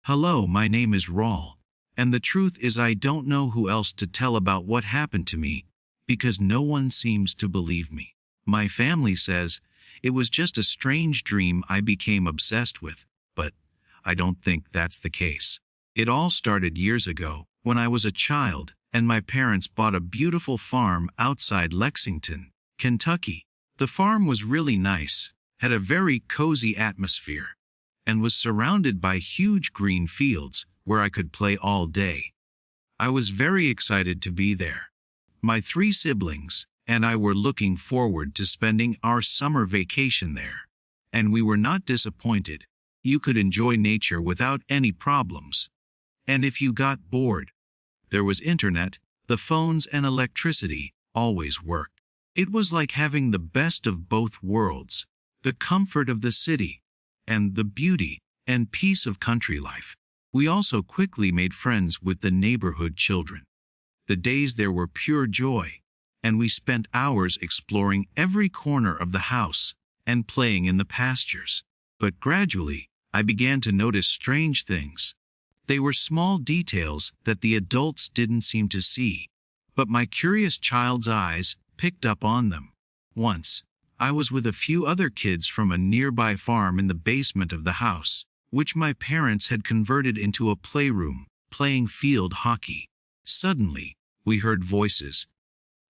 Hello, my name is Raul, and the truth is I don't know who else to tell about what happened to me, because no one seems to believe me. My family says it was just a strange dream I became obsessed with, but I don't think that's the case. It all started years ago, when I was a child, and my parents bought a beautiful farm outside Lexington, Kentucky. The farm was really nice, had a very cozy atmosphere, and was surrounded by huge green fields where I could play all day. I was very excited to be there. My 3 siblings and I were looking forward to spending our summer vacation there, and we were not disappointed. You could enjoy nature without any problems. And if you got bored, there was internet, the phones and electricity always worked. It was like having the best of both worlds, the comfort of the city, and the beauty and peace of country life. We also quickly made friends with the neighborhood children. The days there were pure joy, and we spent hours exploring every corner of the house and playing in the pastures. But gradually, I began to notice strange things. They were small details that the adults didn't seem to see, but my curious child's eyes picked up on them. Once, I was with a few other kids from a nearby farm in the basement of the house, which my parents had converted into a playroom, playing field hockey. Suddenly, we heard voices.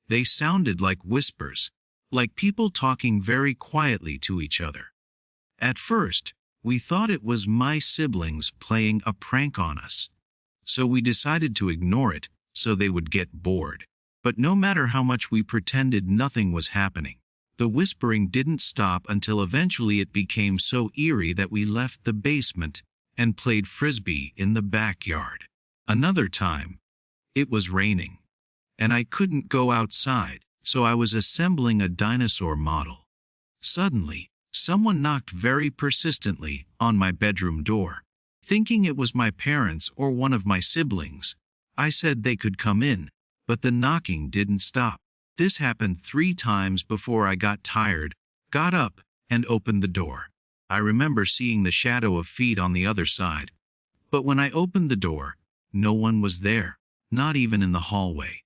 They sounded like whispers, like people talking very quietly to each other. At first, we thought it was my siblings playing a prank on us, so we decided to ignore it so they would get bored. But no matter how much we pretended nothing was happening, the whispering didn't stop until eventually it became so eerie that we left the basement and played frisbee in the backyard. Another time, it was raining, and I couldn't go outside, so I was assembling a dinosaur model. Suddenly, someone knocked very persistently on my bedroom door. Thinking it was my parents or one of my siblings, I said they could come in, but the knocking didn't stop. This happened 3 times before I got tired, got up, and opened the door. I remember seeing the shadow of feet on the other side, but when I opened the door, no one was there, not even in the hallway.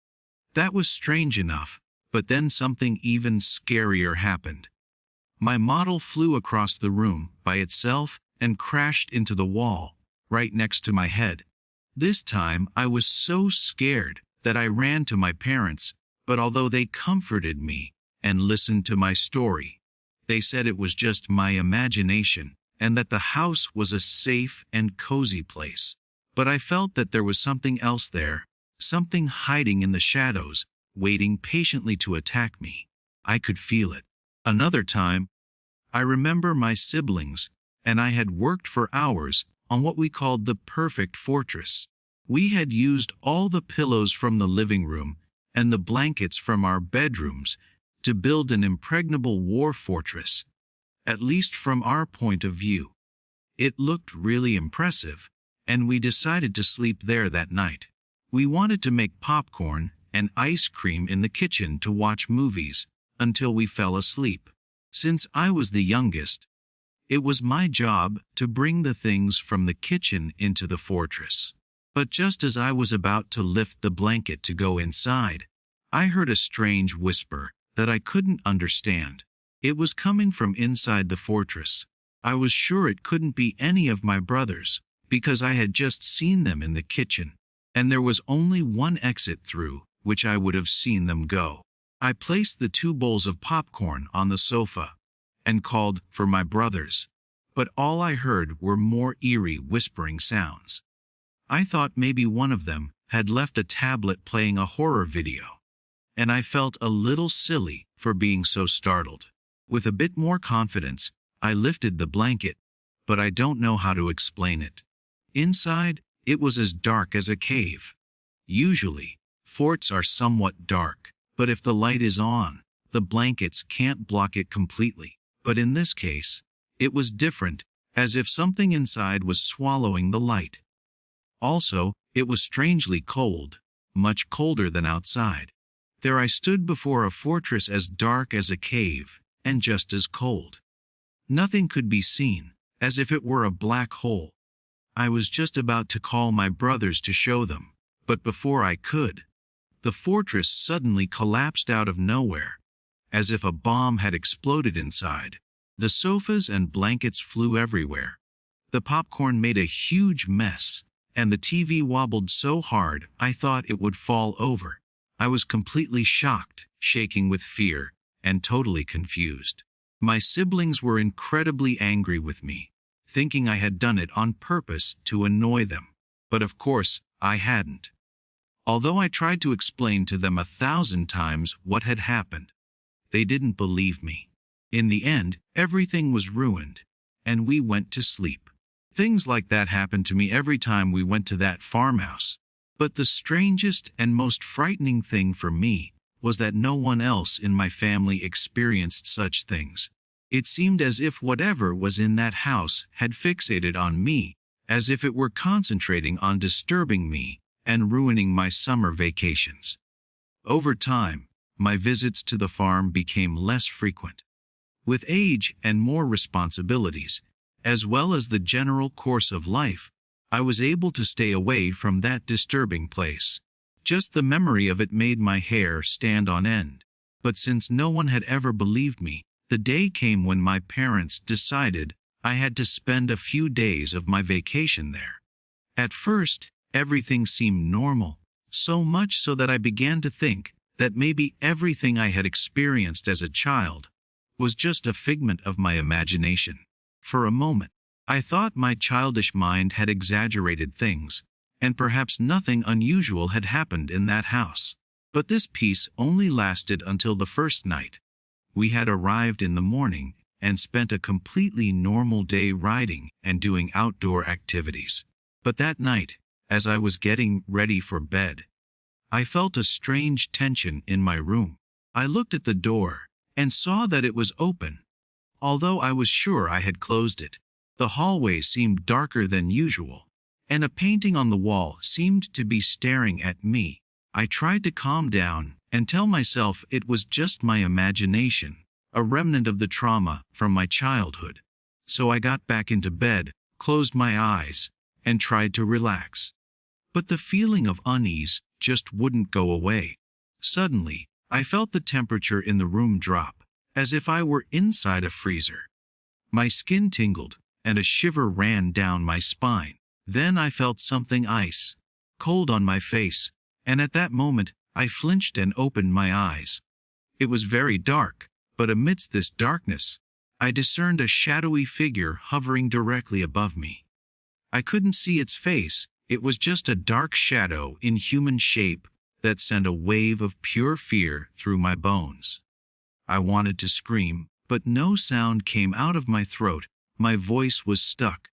That was strange enough, but then something even scarier happened. My model flew across the room by itself and crashed into the wall, right next to my head. This time I was so scared that I ran to my parents, but although they comforted me and listened to my story, they said it was just my imagination and that the house was a safe and cozy place. But I felt that there was something else there, something hiding in the shadows, waiting patiently to attack me. I could feel it. Another time, I remember my siblings and I had worked for hours on what we called the perfect fortress. We had used all the pillows from the living room and the blankets from our bedrooms to build an impregnable war fortress, at least from our point of view. It looked really impressive, and we decided to sleep there that night. We wanted to make popcorn and ice cream in the kitchen to watch movies until we fell asleep. Since I was the youngest, it was my job to bring the things from the kitchen into the fortress. But just as I was about to lift the blanket to go inside, I heard a strange whisper that I couldn't understand. It was coming from inside the fortress. I was sure it couldn't be any of my brothers, because I had just seen them in the kitchen, and there was only one exit through which I would have seen them go. I placed the 2 bowls of popcorn on the sofa and called for my brothers, but all I heard were more eerie whispering sounds. I thought maybe one of them had left a tablet playing a horror video, and I felt a little silly for being so startled. With a bit more confidence, I lifted the blanket, but I don't know how to explain it. Inside, it was as dark as a cave. Usually, forts are somewhat dark, but if the light is on, the blankets can't block it completely. But in this case, it was different, as if something inside was swallowing the light. Also, it was strangely cold, much colder than outside. There I stood before a fortress as dark as a cave, and just as cold. Nothing could be seen, as if it were a black hole. I was just about to call my brothers to show them, but before I could, the fortress suddenly collapsed out of nowhere, as if a bomb had exploded inside. The sofas and blankets flew everywhere. The popcorn made a huge mess, and the TV wobbled so hard I thought it would fall over. I was completely shocked, shaking with fear, and totally confused. My siblings were incredibly angry with me, thinking I had done it on purpose to annoy them. But of course, I hadn't. Although I tried to explain to them 1,000 times what had happened, they didn't believe me. In the end, everything was ruined, and we went to sleep. Things like that happened to me every time we went to that farmhouse. But the strangest and most frightening thing for me was that no one else in my family experienced such things. It seemed as if whatever was in that house had fixated on me, as if it were concentrating on disturbing me and ruining my summer vacations. Over time, my visits to the farm became less frequent. With age and more responsibilities, as well as the general course of life, I was able to stay away from that disturbing place. Just the memory of it made my hair stand on end. But since no one had ever believed me, the day came when my parents decided I had to spend a few days of my vacation there. At first, everything seemed normal, so much so that I began to think that maybe everything I had experienced as a child was just a figment of my imagination. For a moment, I thought my childish mind had exaggerated things, and perhaps nothing unusual had happened in that house. But this peace only lasted until the first night. We had arrived in the morning and spent a completely normal day riding and doing outdoor activities. But that night, as I was getting ready for bed, I felt a strange tension in my room. I looked at the door and saw that it was open. Although I was sure I had closed it, the hallway seemed darker than usual, and a painting on the wall seemed to be staring at me. I tried to calm down and tell myself it was just my imagination, a remnant of the trauma from my childhood. So I got back into bed, closed my eyes, and tried to relax. But the feeling of unease just wouldn't go away. Suddenly, I felt the temperature in the room drop, as if I were inside a freezer. My skin tingled, and a shiver ran down my spine. Then I felt something ice cold on my face, and at that moment, I flinched and opened my eyes. It was very dark, but amidst this darkness, I discerned a shadowy figure hovering directly above me. I couldn't see its face, it was just a dark shadow in human shape that sent a wave of pure fear through my bones. I wanted to scream, but no sound came out of my throat. My voice was stuck.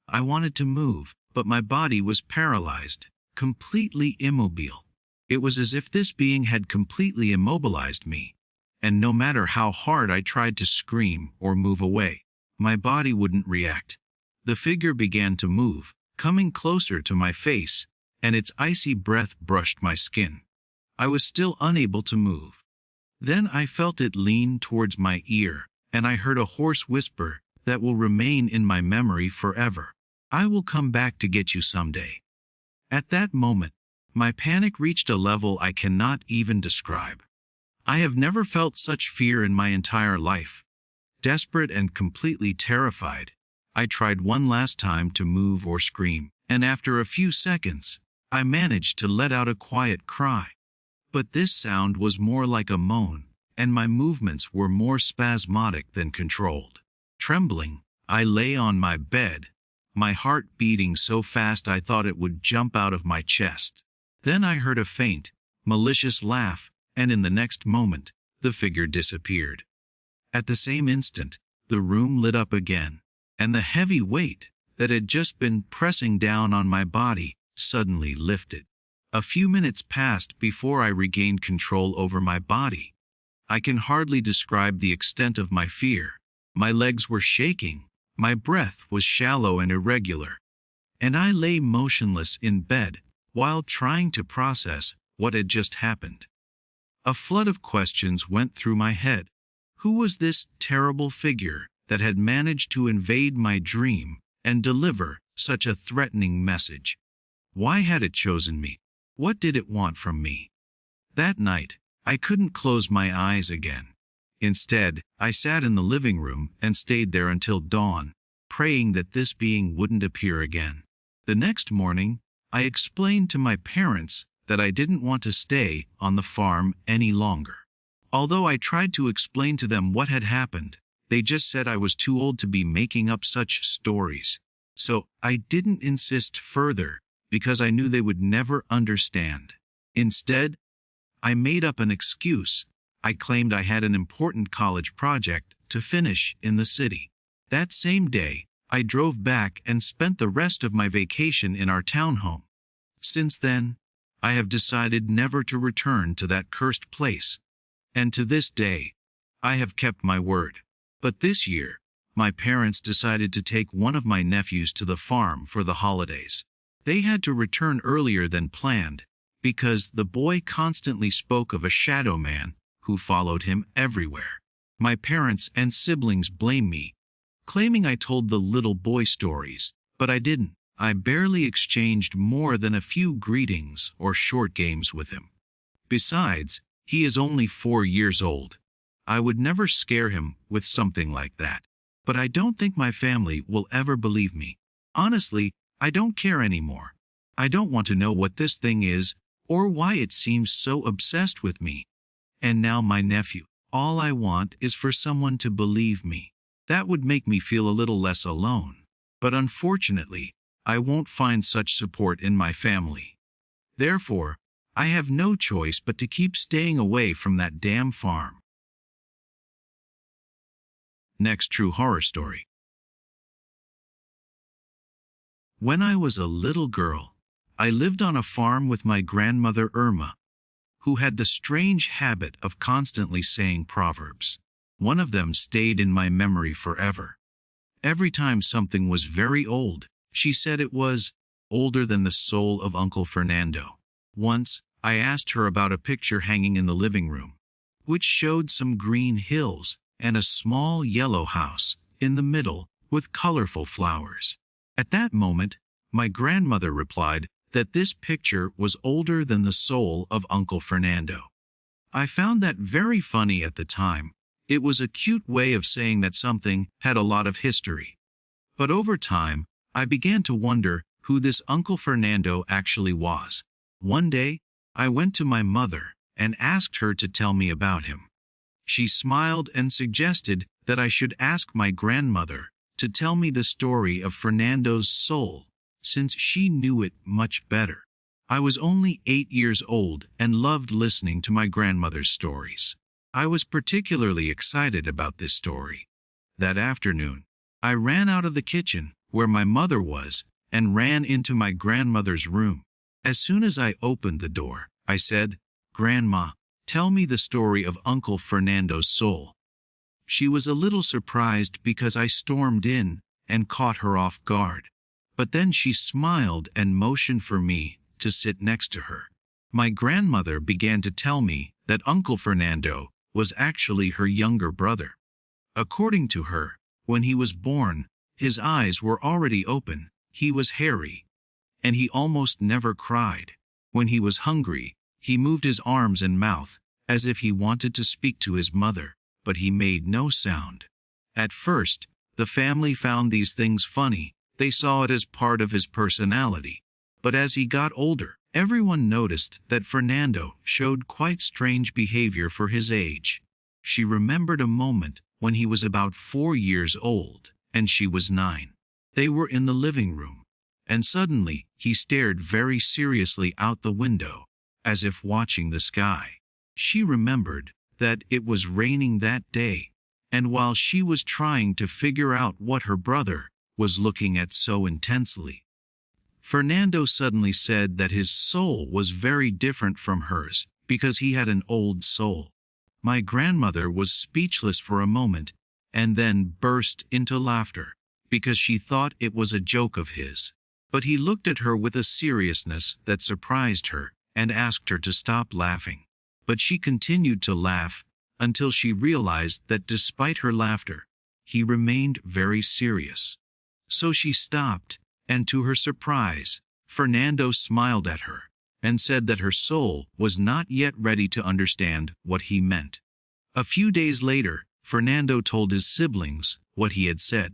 I wanted to move, but my body was paralyzed, completely immobile. It was as if this being had completely immobilized me, and no matter how hard I tried to scream or move away, my body wouldn't react. The figure began to move, coming closer to my face, and its icy breath brushed my skin. I was still unable to move. Then I felt it lean towards my ear, and I heard a hoarse whisper that will remain in my memory forever. "I will come back to get you someday." At that moment, my panic reached a level I cannot even describe. I have never felt such fear in my entire life. Desperate and completely terrified, I tried one last time to move or scream, and after a few seconds, I managed to let out a quiet cry. But this sound was more like a moan, and my movements were more spasmodic than controlled. Trembling, I lay on my bed, my heart beating so fast I thought it would jump out of my chest. Then I heard a faint, malicious laugh, and in the next moment, the figure disappeared. At the same instant, the room lit up again, and the heavy weight that had just been pressing down on my body suddenly lifted. A few minutes passed before I regained control over my body. I can hardly describe the extent of my fear. My legs were shaking, my breath was shallow and irregular, and I lay motionless in bed while trying to process what had just happened. A flood of questions went through my head. Who was this terrible figure that had managed to invade my dream and deliver such a threatening message. Why had it chosen me? What did it want from me? That night, I couldn't close my eyes again. Instead, I sat in the living room and stayed there until dawn, praying that this being wouldn't appear again. The next morning, I explained to my parents that I didn't want to stay on the farm any longer. Although I tried to explain to them what had happened, they just said I was too old to be making up such stories. So I didn't insist further because I knew they would never understand. Instead, I made up an excuse. I claimed I had an important college project to finish in the city. That same day, I drove back and spent the rest of my vacation in our townhome. Since then, I have decided never to return to that cursed place. And to this day, I have kept my word. But this year, my parents decided to take one of my nephews to the farm for the holidays. They had to return earlier than planned because the boy constantly spoke of a shadow man who followed him everywhere. My parents and siblings blame me, claiming I told the little boy stories, but I didn't. I barely exchanged more than a few greetings or short games with him. Besides, he is only 4 years old. I would never scare him with something like that. But I don't think my family will ever believe me. Honestly, I don't care anymore. I don't want to know what this thing is or why it seems so obsessed with me. And now my nephew. All I want is for someone to believe me. That would make me feel a little less alone. But unfortunately, I won't find such support in my family. Therefore, I have no choice but to keep staying away from that damn farm. Next true horror story. When I was a little girl, I lived on a farm with my grandmother Irma, who had the strange habit of constantly saying proverbs. One of them stayed in my memory forever. Every time something was very old, she said it was older than the soul of Uncle Fernando. Once, I asked her about a picture hanging in the living room, which showed some green hills and a small yellow house in the middle with colorful flowers. At that moment, my grandmother replied that this picture was older than the soul of Uncle Fernando. I found that very funny at the time. It was a cute way of saying that something had a lot of history. But over time, I began to wonder who this Uncle Fernando actually was. One day, I went to my mother and asked her to tell me about him. She smiled and suggested that I should ask my grandmother to tell me the story of Fernando's soul, since she knew it much better. I was only 8 years old and loved listening to my grandmother's stories. I was particularly excited about this story. That afternoon, I ran out of the kitchen, where my mother was, and ran into my grandmother's room. As soon as I opened the door, I said, "Grandma, tell me the story of Uncle Fernando's soul." She was a little surprised because I stormed in and caught her off guard. But then she smiled and motioned for me to sit next to her. My grandmother began to tell me that Uncle Fernando was actually her younger brother. According to her, when he was born, his eyes were already open, he was hairy, and he almost never cried. When he was hungry, he moved his arms and mouth as if he wanted to speak to his mother, but he made no sound. At first, the family found these things funny. They saw it as part of his personality. But as he got older, everyone noticed that Fernando showed quite strange behavior for his age. She remembered a moment when he was about 4 years old, and she was 9. They were in the living room, and suddenly he stared very seriously out the window, as if watching the sky. She remembered that it was raining that day, and while she was trying to figure out what her brother was looking at so intensely, Fernando suddenly said that his soul was very different from hers because he had an old soul. My grandmother was speechless for a moment and then burst into laughter because she thought it was a joke of his. But he looked at her with a seriousness that surprised her and asked her to stop laughing. But she continued to laugh until she realized that despite her laughter, he remained very serious. So she stopped And to her surprise, Fernando smiled at her and said that her soul was not yet ready to understand what he meant. A few days later, Fernando told his siblings what he had said,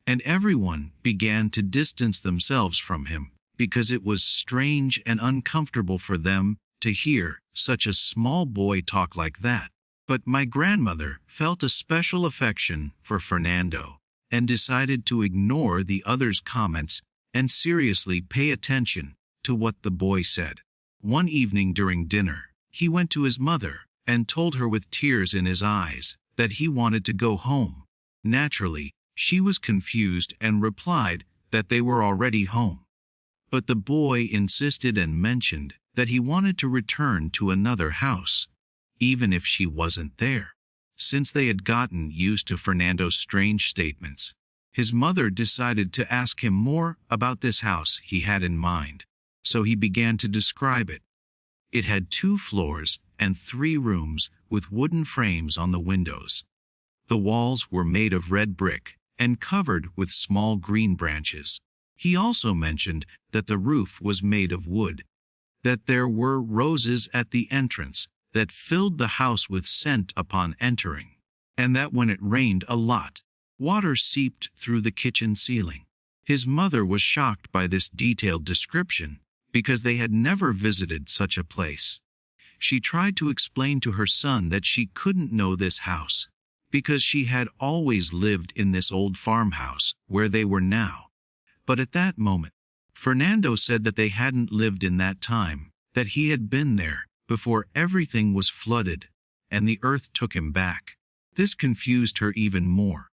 and everyone began to distance themselves from him because it was strange and uncomfortable for them to hear such a small boy talk like that. But my grandmother felt a special affection for Fernando and decided to ignore the others' comments and seriously pay attention to what the boy said. One evening during dinner, he went to his mother and told her with tears in his eyes that he wanted to go home. Naturally, she was confused and replied that they were already home. But the boy insisted and mentioned that he wanted to return to another house, even if she wasn't there. Since they had gotten used to Fernando's strange statements, his mother decided to ask him more about this house he had in mind. So he began to describe it. It had 2 floors and 3 rooms with wooden frames on the windows. The walls were made of red brick and covered with small green branches. He also mentioned that the roof was made of wood, that there were roses at the entrance that filled the house with scent upon entering, and that when it rained a lot, water seeped through the kitchen ceiling. His mother was shocked by this detailed description because they had never visited such a place. She tried to explain to her son that she couldn't know this house because she had always lived in this old farmhouse where they were now. But at that moment, Fernando said that they hadn't lived in that time, that he had been there before everything was flooded and the earth took him back. This confused her even more.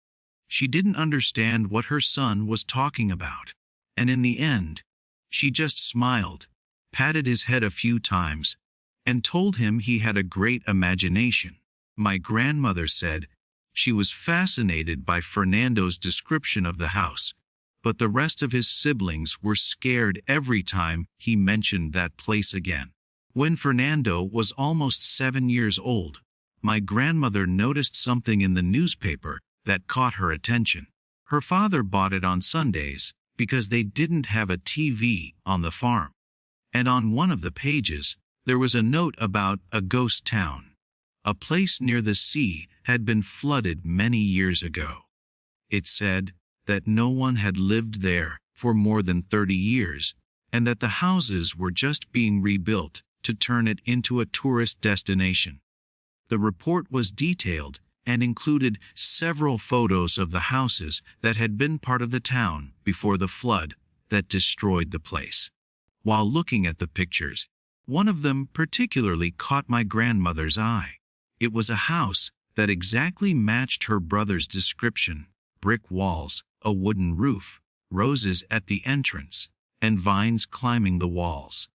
She didn't understand what her son was talking about, and in the end, she just smiled, patted his head a few times, and told him he had a great imagination. My grandmother said she was fascinated by Fernando's description of the house, but the rest of his siblings were scared every time he mentioned that place again. When Fernando was almost 7 years old, my grandmother noticed something in the newspaper that caught her attention. Her father bought it on Sundays because they didn't have a TV on the farm. And on one of the pages, there was a note about a ghost town. A place near the sea had been flooded many years ago. It said that no one had lived there for more than 30 years, and that the houses were just being rebuilt to turn it into a tourist destination. The report was detailed and included several photos of the houses that had been part of the town before the flood that destroyed the place. While looking at the pictures, one of them particularly caught my grandmother's eye. It was a house that exactly matched her brother's description: brick walls, a wooden roof, roses at the entrance, and vines climbing the walls.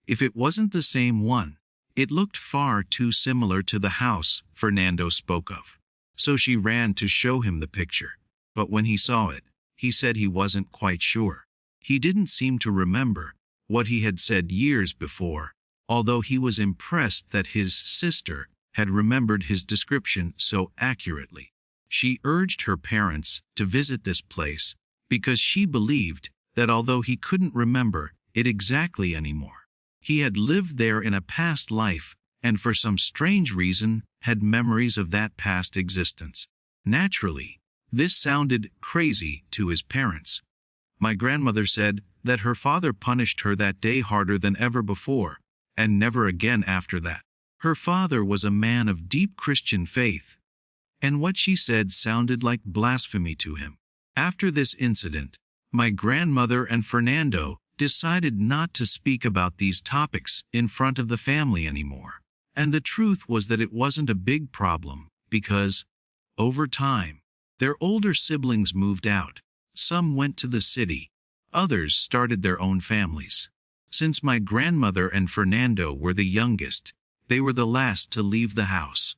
If it wasn't the same one, it looked far too similar to the house Fernando spoke of. So she ran to show him the picture, but when he saw it, he said he wasn't quite sure. He didn't seem to remember what he had said years before, although he was impressed that his sister had remembered his description so accurately. She urged her parents to visit this place because she believed that although he couldn't remember it exactly anymore, he had lived there in a past life and for some strange reason had memories of that past existence. Naturally, this sounded crazy to his parents. My grandmother said that her father punished her that day harder than ever before, and never again after that. Her father was a man of deep Christian faith, and what she said sounded like blasphemy to him. After this incident, my grandmother and Fernando decided not to speak about these topics in front of the family anymore. And the truth was that it wasn't a big problem because, over time, their older siblings moved out. Some went to the city, others started their own families. Since my grandmother and Fernando were the youngest, they were the last to leave the house.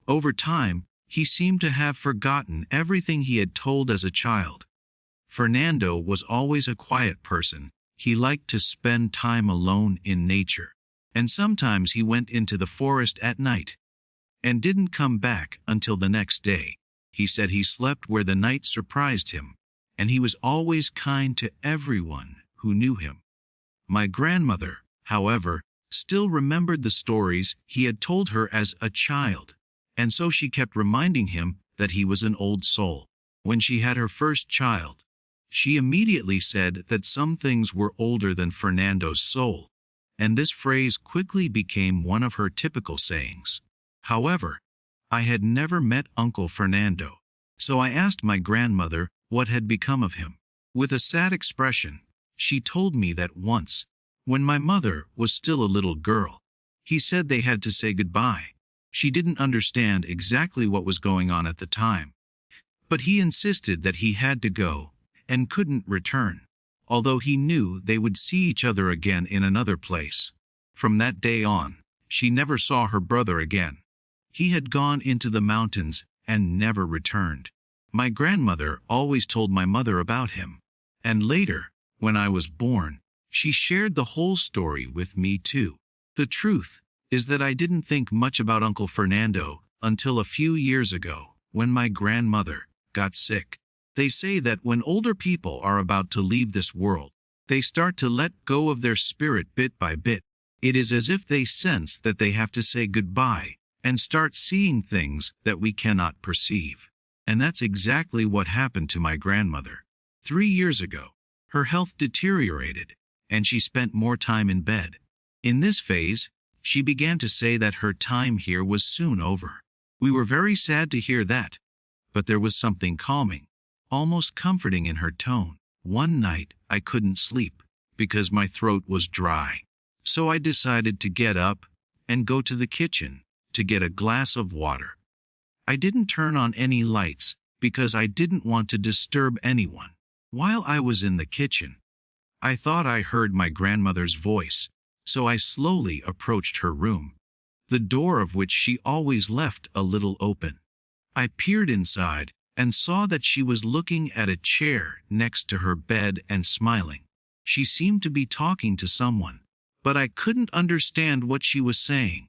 Over time, he seemed to have forgotten everything he had told as a child. Fernando was always a quiet person. He liked to spend time alone in nature, and sometimes he went into the forest at night and didn't come back until the next day. He said he slept where the night surprised him, and he was always kind to everyone who knew him. My grandmother, however, still remembered the stories he had told her as a child, and so she kept reminding him that he was an old soul. When she had her first child, she immediately said that some things were older than Fernando's soul, and this phrase quickly became one of her typical sayings. However, I had never met Uncle Fernando, so I asked my grandmother what had become of him. With a sad expression, she told me that once, when my mother was still a little girl, he said they had to say goodbye. She didn't understand exactly what was going on at the time, but he insisted that he had to go and couldn't return, although he knew they would see each other again in another place. From that day on, she never saw her brother again. He had gone into the mountains and never returned. My grandmother always told my mother about him, and later, when I was born, she shared the whole story with me too. The truth is that I didn't think much about Uncle Fernando until a few years ago, when my grandmother got sick. They say that when older people are about to leave this world, they start to let go of their spirit bit by bit. It is as if they sense that they have to say goodbye and start seeing things that we cannot perceive. And that's exactly what happened to my grandmother. 3 years ago, her health deteriorated, and she spent more time in bed. In this phase, she began to say that her time here was soon over. We were very sad to hear that, but there was something calming, almost comforting in her tone. One night, I couldn't sleep because my throat was dry. So I decided to get up and go to the kitchen to get a glass of water. I didn't turn on any lights because I didn't want to disturb anyone. While I was in the kitchen, I thought I heard my grandmother's voice, so I slowly approached her room, the door of which she always left a little open. I peered inside and saw that she was looking at a chair next to her bed and smiling. She seemed to be talking to someone, but I couldn't understand what she was saying.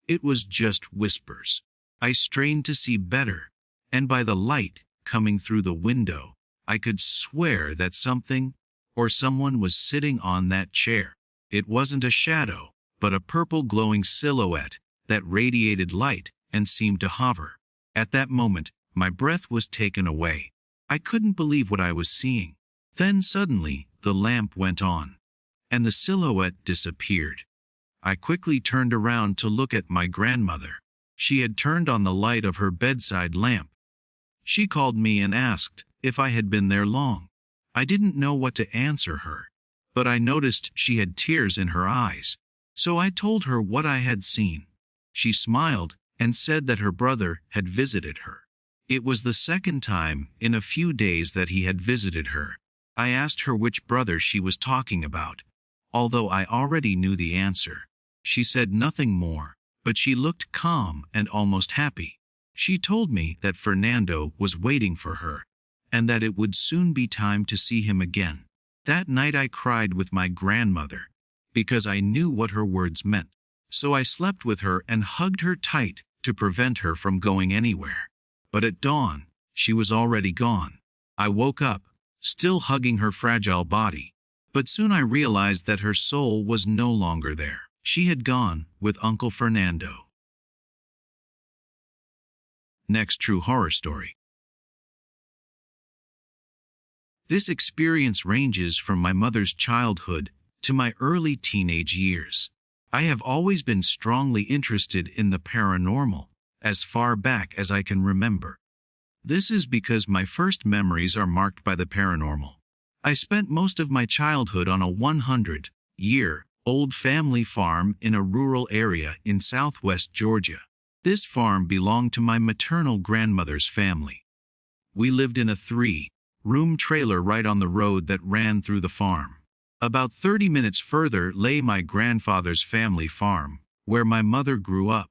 It was just whispers. I strained to see better, and by the light coming through the window, I could swear that something or someone was sitting on that chair. It wasn't a shadow, but a purple glowing silhouette that radiated light and seemed to hover. At that moment, my breath was taken away. I couldn't believe what I was seeing. Then suddenly, the lamp went on, and the silhouette disappeared. I quickly turned around to look at my grandmother. She had turned on the light of her bedside lamp. She called me and asked if I had been there long. I didn't know what to answer her, but I noticed she had tears in her eyes, so I told her what I had seen. She smiled and said that her brother had visited her. It was the second time in a few days that he had visited her. I asked her which brother she was talking about, although I already knew the answer. She said nothing more, but she looked calm and almost happy. She told me that Fernando was waiting for her, and that it would soon be time to see him again. That night I cried with my grandmother, because I knew what her words meant. So I slept with her and hugged her tight to prevent her from going anywhere. But at dawn, she was already gone. I woke up, still hugging her fragile body, but soon I realized that her soul was no longer there. She had gone with Uncle Fernando. Next true horror story. This experience ranges from my mother's childhood to my early teenage years. I have always been strongly interested in the paranormal, as far back as I can remember. This is because my first memories are marked by the paranormal. I spent most of my childhood on a 100-year-old family farm in a rural area in southwest Georgia. This farm belonged to my maternal grandmother's family. We lived in a 3-room trailer right on the road that ran through the farm. About 30 minutes further lay my grandfather's family farm, where my mother grew up.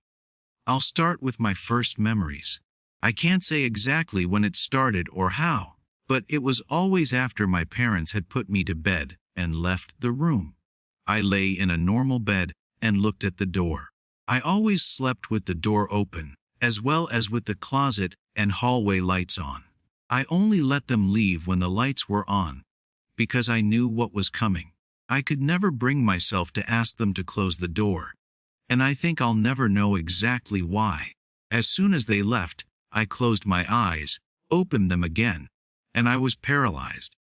I'll start with my first memories. I can't say exactly when it started or how, but it was always after my parents had put me to bed and left the room. I lay in a normal bed and looked at the door. I always slept with the door open, as well as with the closet and hallway lights on. I only let them leave when the lights were on, because I knew what was coming. I could never bring myself to ask them to close the door, and I think I'll never know exactly why. As soon as they left, I closed my eyes, opened them again, and I was paralyzed.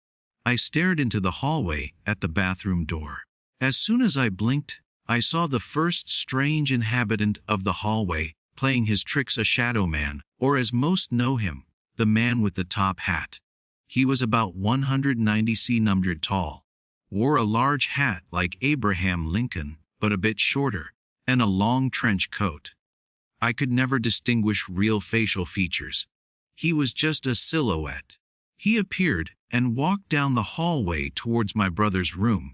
I stared into the hallway at the bathroom door. As soon as I blinked, I saw the first strange inhabitant of the hallway, playing his tricks, a shadow man, or as most know him, the man with the top hat. He was about 190 cm tall, wore a large hat like Abraham Lincoln, but a bit shorter, and a long trench coat. I could never distinguish real facial features. He was just a silhouette. He appeared and walked down the hallway towards my brother's room,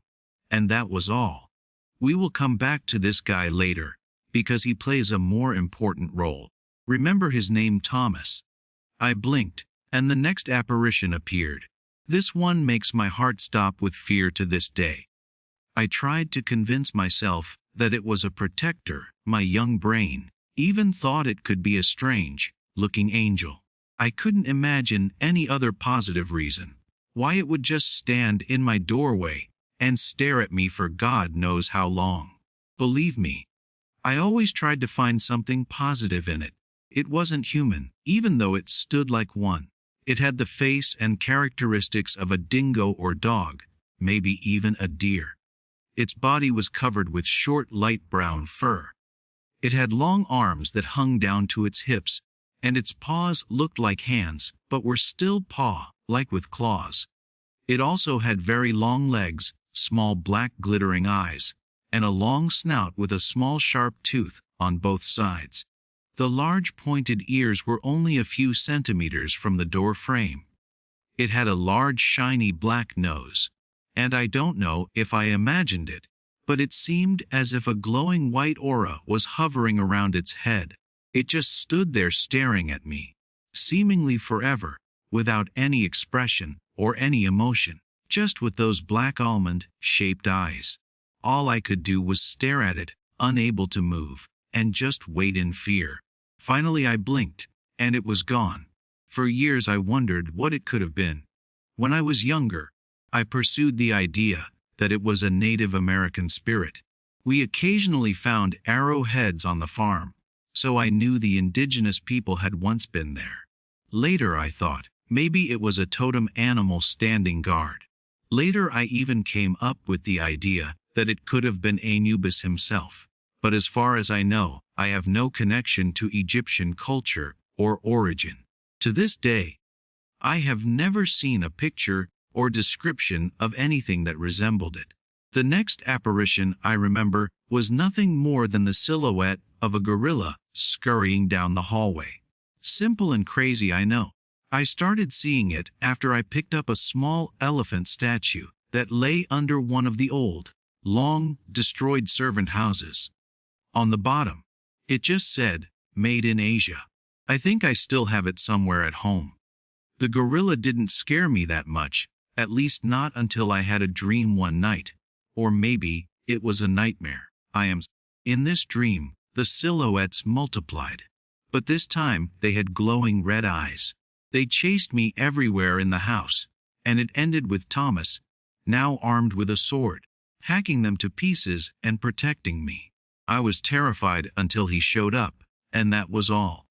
and that was all. We will come back to this guy later, because he plays a more important role. Remember his name, Thomas. I blinked, and the next apparition appeared. This one makes my heart stop with fear to this day. I tried to convince myself that it was a protector. My young brain even thought it could be a strange-looking angel. I couldn't imagine any other positive reason why it would just stand in my doorway and stare at me for God knows how long. Believe me, I always tried to find something positive in it. It wasn't human, even though it stood like one. It had the face and characteristics of a dingo or dog, maybe even a deer. Its body was covered with short light brown fur. It had long arms that hung down to its hips, and its paws looked like hands, but were still paw-like with claws. It also had very long legs, small black glittering eyes, and a long snout with a small sharp tooth on both sides. The large pointed ears were only a few centimeters from the door frame. It had a large shiny black nose, and I don't know if I imagined it, but it seemed as if a glowing white aura was hovering around its head. It just stood there staring at me, seemingly forever, without any expression or any emotion, just with those black almond-shaped eyes. All I could do was stare at it, unable to move, and just wait in fear. Finally I blinked, and it was gone. For years I wondered what it could have been. When I was younger, I pursued the idea that it was a Native American spirit. We occasionally found arrowheads on the farm, so I knew the indigenous people had once been there. Later I thought, maybe it was a totem animal standing guard. Later I even came up with the idea that it could have been Anubis himself. But as far as I know, I have no connection to Egyptian culture or origin. To this day, I have never seen a picture or description of anything that resembled it. The next apparition I remember was nothing more than the silhouette of a gorilla scurrying down the hallway. Simple and crazy, I know. I started seeing it after I picked up a small elephant statue that lay under one of the old, long, destroyed servant houses. On the bottom, it just said, "Made in Asia." I think I still have it somewhere at home. The gorilla didn't scare me that much, at least not until I had a dream one night. Or maybe it was a nightmare. In this dream, the silhouettes multiplied. But this time, they had glowing red eyes. They chased me everywhere in the house, and it ended with Thomas, now armed with a sword, hacking them to pieces and protecting me. I was terrified until he showed up, and that was all.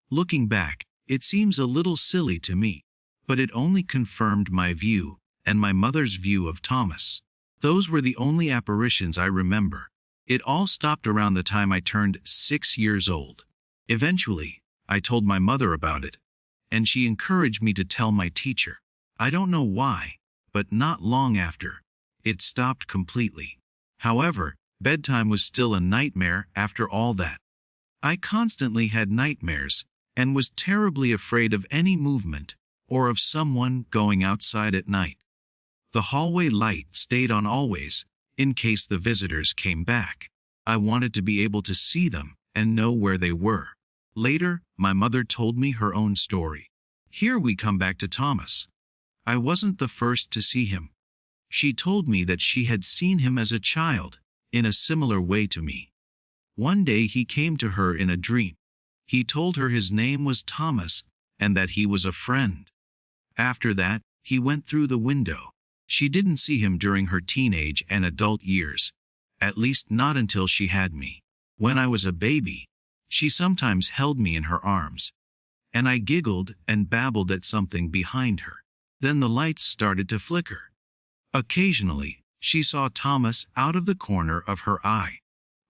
Looking back, it seems a little silly to me, but it only confirmed my view and my mother's view of Thomas. Those were the only apparitions I remember. It all stopped around the time I turned 6 years old. Eventually, I told my mother about it, and she encouraged me to tell my teacher. I don't know why, but not long after, it stopped completely. However, bedtime was still a nightmare after all that. I constantly had nightmares, and was terribly afraid of any movement, or of someone going outside at night. The hallway light stayed on always, in case the visitors came back. I wanted to be able to see them and know where they were. Later, my mother told me her own story. Here we come back to Thomas. I wasn't the first to see him. She told me that she had seen him as a child, in a similar way to me. One day he came to her in a dream. He told her his name was Thomas, and that he was a friend. After that, he went through the window. She didn't see him during her teenage and adult years. At least not until she had me. When I was a baby, she sometimes held me in her arms. And I giggled and babbled at something behind her. Then the lights started to flicker. Occasionally, she saw Thomas out of the corner of her eye.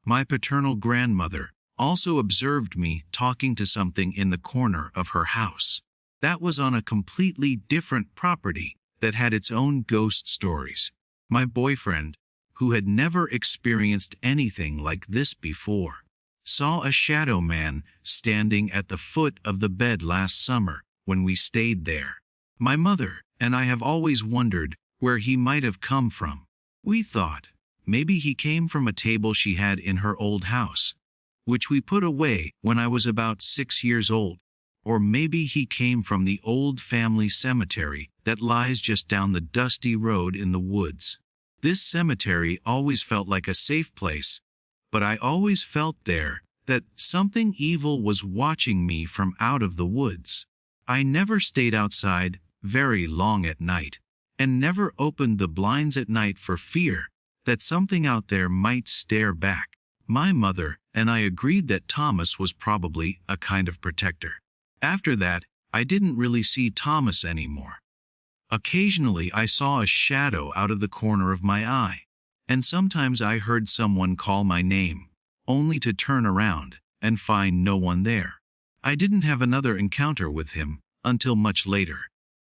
My paternal grandmother also observed me talking to something in the corner of her house. That was on a completely different property that had its own ghost stories. My boyfriend, who had never experienced anything like this before, saw a shadow man standing at the foot of the bed last summer when we stayed there. My mother and I have always wondered where he might have come from. We thought maybe he came from a table she had in her old house, which we put away when I was about 6 years old. Or maybe he came from the old family cemetery that lies just down the dusty road in the woods. This cemetery always felt like a safe place, but I always felt there that something evil was watching me from out of the woods. I never stayed outside very long at night, and never opened the blinds at night for fear that something out there might stare back. My mother and I agreed that Thomas was probably a kind of protector. After that, I didn't really see Thomas anymore. Occasionally I saw a shadow out of the corner of my eye, and sometimes I heard someone call my name, only to turn around and find no one there. I didn't have another encounter with him until much later.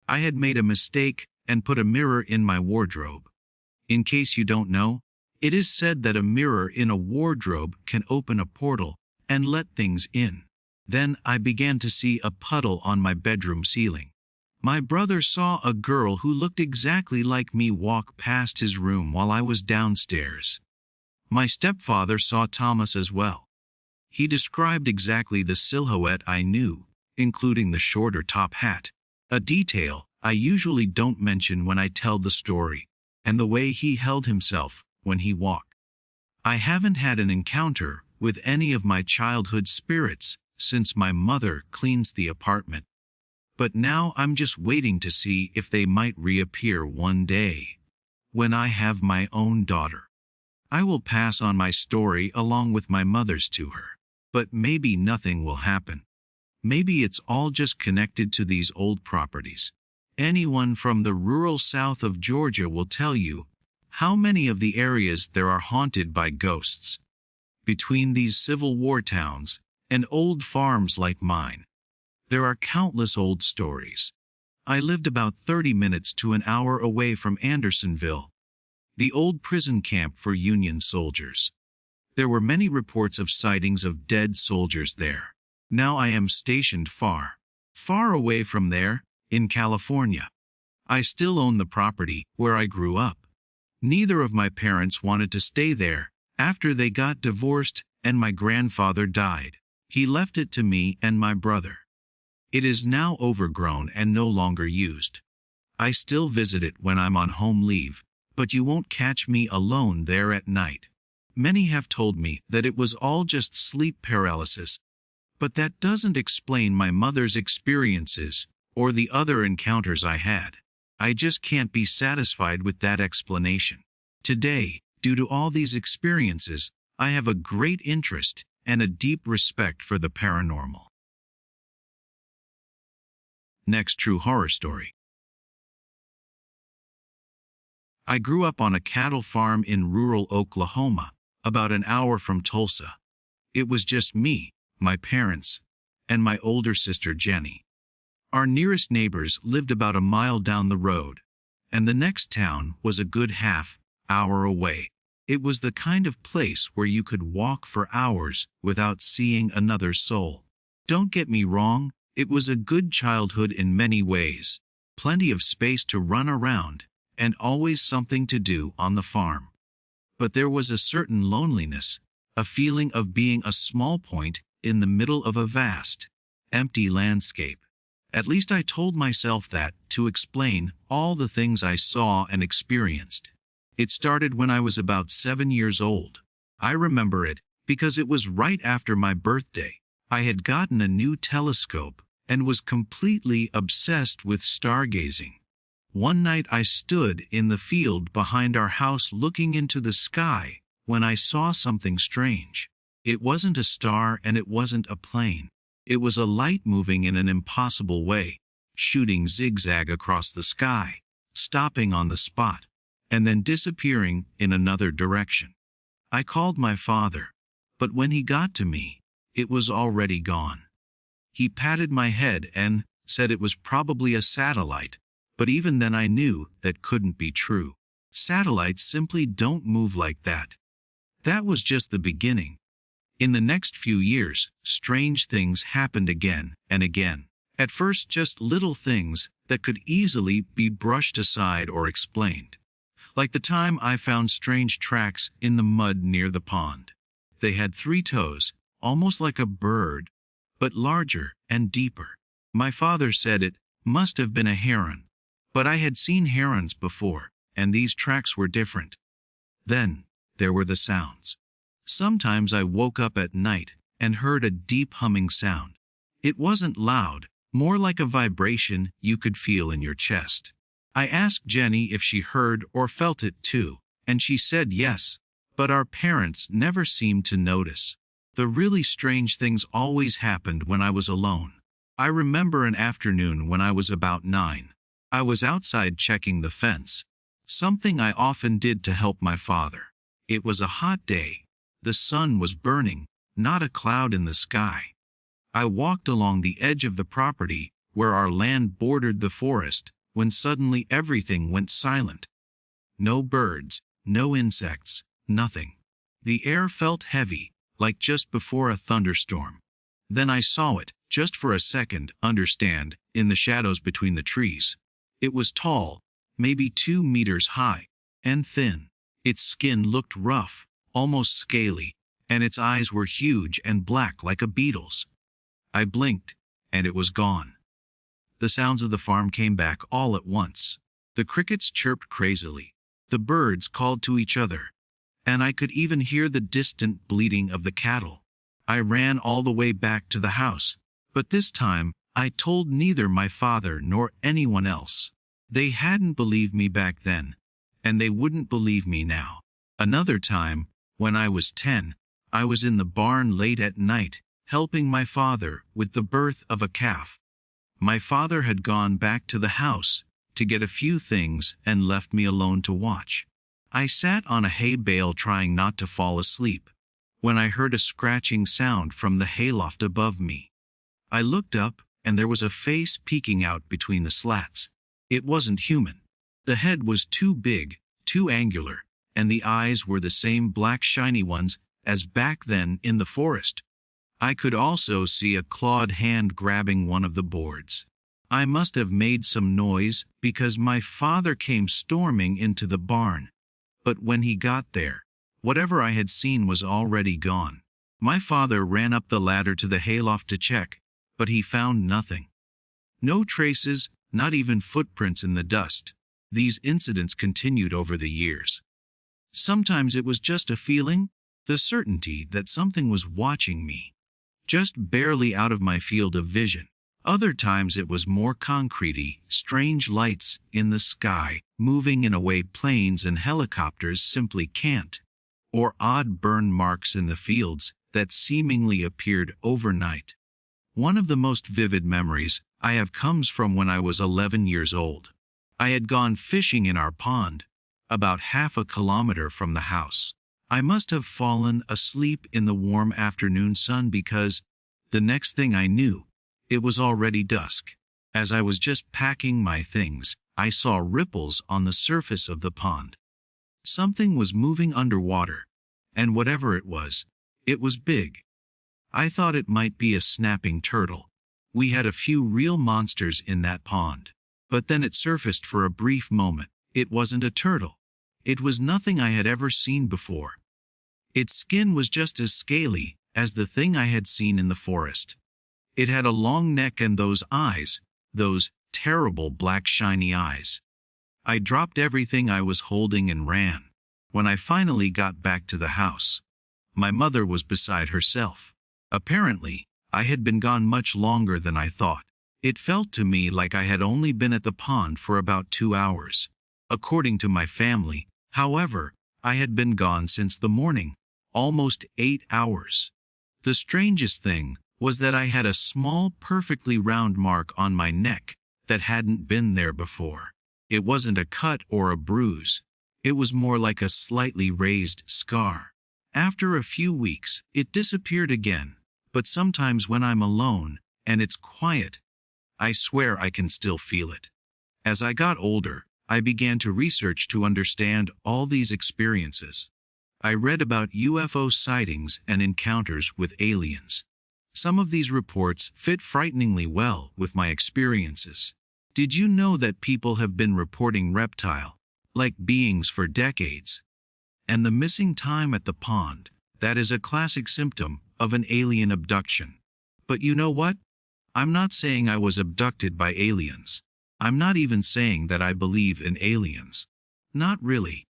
I had made a mistake and put a mirror in my wardrobe. In case you don't know, it is said that a mirror in a wardrobe can open a portal and let things in. Then I began to see a puddle on my bedroom ceiling. My brother saw a girl who looked exactly like me walk past his room while I was downstairs. My stepfather saw Thomas as well. He described exactly the silhouette I knew, including the shorter top hat, a detail I usually don't mention when I tell the story, and the way he held himself when he walked. I haven't had an encounter with any of my childhood spirits since my mother cleans the apartment. But now I'm just waiting to see if they might reappear one day, when I have my own daughter. I will pass on my story along with my mother's to her, but maybe nothing will happen. Maybe it's all just connected to these old properties. Anyone from the rural south of Georgia will tell you how many of the areas there are haunted by ghosts. Between these Civil War towns and old farms like mine, there are countless old stories. I lived about 30 minutes to an hour away from Andersonville, the old prison camp for Union soldiers. There were many reports of sightings of dead soldiers there. Now I am stationed far, far away from there, in California. I still own the property where I grew up. Neither of my parents wanted to stay there after they got divorced and my grandfather died. He left it to me and my brother. It is now overgrown and no longer used. I still visit it when I'm on home leave, but you won't catch me alone there at night. Many have told me that it was all just sleep paralysis, but that doesn't explain my mother's experiences or the other encounters I had. I just can't be satisfied with that explanation. Today, due to all these experiences, I have a great interest and a deep respect for the paranormal. Next true horror story. I grew up on a cattle farm in rural Oklahoma, about an hour from Tulsa. It was just me, my parents, and my older sister Jenny. Our nearest neighbors lived about a mile down the road, and the next town was a good half-hour away. It was the kind of place where you could walk for hours without seeing another soul. Don't get me wrong, it was a good childhood in many ways, plenty of space to run around, and always something to do on the farm. But there was a certain loneliness, a feeling of being a small point in the middle of a vast, empty landscape. At least I told myself that to explain all the things I saw and experienced. It started when I was about 7 years old. I remember it because it was right after my birthday. I had gotten a new telescope and was completely obsessed with stargazing. One night I stood in the field behind our house looking into the sky when I saw something strange. It wasn't a star and it wasn't a plane. It was a light moving in an impossible way, shooting zigzag across the sky, stopping on the spot, and then disappearing in another direction. I called my father, but when he got to me, it was already gone. He patted my head and said it was probably a satellite, but even then I knew that couldn't be true. Satellites simply don't move like that. That was just the beginning. In the next few years, strange things happened again and again. At first, just little things that could easily be brushed aside or explained. Like the time I found strange tracks in the mud near the pond. They had 3 toes, almost like a bird, but larger and deeper. My father said it must have been a heron, but I had seen herons before, and these tracks were different. Then, there were the sounds. Sometimes I woke up at night and heard a deep humming sound. It wasn't loud, more like a vibration you could feel in your chest. I asked Jenny if she heard or felt it too, and she said yes, but our parents never seemed to notice. The really strange things always happened when I was alone. I remember an afternoon when I was about 9. I was outside checking the fence, something I often did to help my father. It was a hot day. The sun was burning, not a cloud in the sky. I walked along the edge of the property, where our land bordered the forest, when suddenly everything went silent. No birds, no insects, nothing. The air felt heavy, like just before a thunderstorm. Then I saw it, just for a second, understand, in the shadows between the trees. It was tall, maybe 2 meters high, and thin. Its skin looked rough, almost scaly, and its eyes were huge and black like a beetle's. I blinked, and it was gone. The sounds of the farm came back all at once. The crickets chirped crazily. The birds called to each other, and I could even hear the distant bleating of the cattle. I ran all the way back to the house, but this time I told neither my father nor anyone else. They hadn't believed me back then, and they wouldn't believe me now. Another time, when I was 10, I was in the barn late at night, helping my father with the birth of a calf. My father had gone back to the house to get a few things and left me alone to watch. I sat on a hay bale trying not to fall asleep, when I heard a scratching sound from the hayloft above me. I looked up, and there was a face peeking out between the slats. It wasn't human. The head was too big, too angular, and the eyes were the same black shiny ones as back then in the forest. I could also see a clawed hand grabbing one of the boards. I must have made some noise because my father came storming into the barn. But when he got there, whatever I had seen was already gone. My father ran up the ladder to the hayloft to check, but he found nothing. No traces, not even footprints in the dust. These incidents continued over the years. Sometimes it was just a feeling, the certainty that something was watching me, just barely out of my field of vision. Other times it was more concrete-y, strange lights in the sky, moving in a way planes and helicopters simply can't, or odd burn marks in the fields that seemingly appeared overnight. One of the most vivid memories I have comes from when I was 11 years old. I had gone fishing in our pond, about half a kilometer from the house. I must have fallen asleep in the warm afternoon sun because, the next thing I knew, it was already dusk. As I was just packing my things, I saw ripples on the surface of the pond. Something was moving underwater, and whatever it was big. I thought it might be a snapping turtle. We had a few real monsters in that pond. But then it surfaced for a brief moment. It wasn't a turtle. It was nothing I had ever seen before. Its skin was just as scaly as the thing I had seen in the forest. It had a long neck and those eyes, those terrible black shiny eyes. I dropped everything I was holding and ran. When I finally got back to the house, my mother was beside herself. Apparently, I had been gone much longer than I thought. It felt to me like I had only been at the pond for about 2 hours. According to my family, however, I had been gone since the morning, almost 8 hours. The strangest thing was that I had a small, perfectly round mark on my neck that hadn't been there before. It wasn't a cut or a bruise. It was more like a slightly raised scar. After a few weeks, it disappeared again, but sometimes when I'm alone, and it's quiet, I swear I can still feel it. As I got older, I began to research to understand all these experiences. I read about UFO sightings and encounters with aliens. Some of these reports fit frighteningly well with my experiences. Did you know that people have been reporting reptile-like beings for decades? And the missing time at the pond, that is a classic symptom of an alien abduction. But you know what? I'm not saying I was abducted by aliens. I'm not even saying that I believe in aliens. Not really.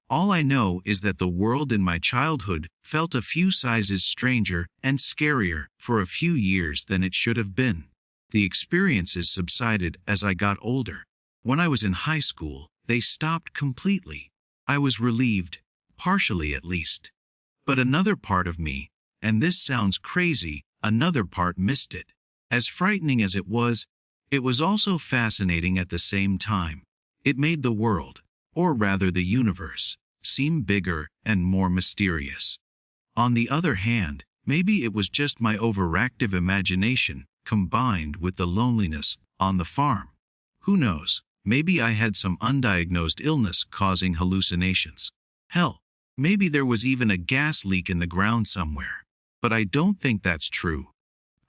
All I know is that the world in my childhood felt a few sizes stranger and scarier for a few years than it should have been. The experiences subsided as I got older. When I was in high school, they stopped completely. I was relieved, partially at least. But another part of me, and this sounds crazy, another part missed it. As frightening as it was also fascinating at the same time. It made the world, or rather the universe, seem bigger and more mysterious. On the other hand, maybe it was just my overactive imagination combined with the loneliness on the farm. Who knows, maybe I had some undiagnosed illness causing hallucinations. Hell, maybe there was even a gas leak in the ground somewhere. But I don't think that's true.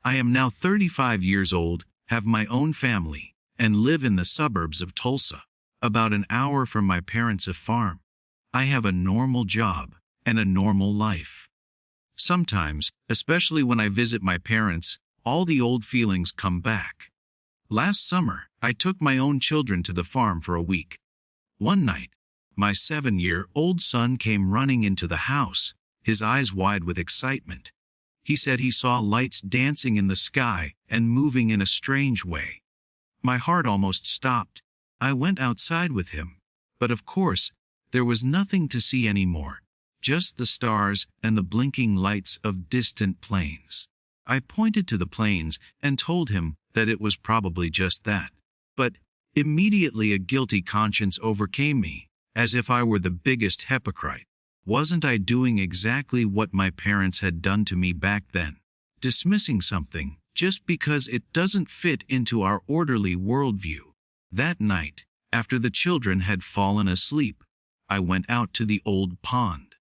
I am now 35 years old, have my own family, and live in the suburbs of Tulsa, about an hour from my parents' farm. I have a normal job and a normal life. Sometimes, especially when I visit my parents, all the old feelings come back. Last summer, I took my own children to the farm for a week. One night, my 7-year-old son came running into the house, his eyes wide with excitement. He said he saw lights dancing in the sky and moving in a strange way. My heart almost stopped. I went outside with him. But of course, there was nothing to see anymore, just the stars and the blinking lights of distant planes. I pointed to the planes and told him that it was probably just that. But immediately a guilty conscience overcame me, as if I were the biggest hypocrite. Wasn't I doing exactly what my parents had done to me back then? Dismissing something just because it doesn't fit into our orderly worldview. That night, after the children had fallen asleep, I went out to the old pond.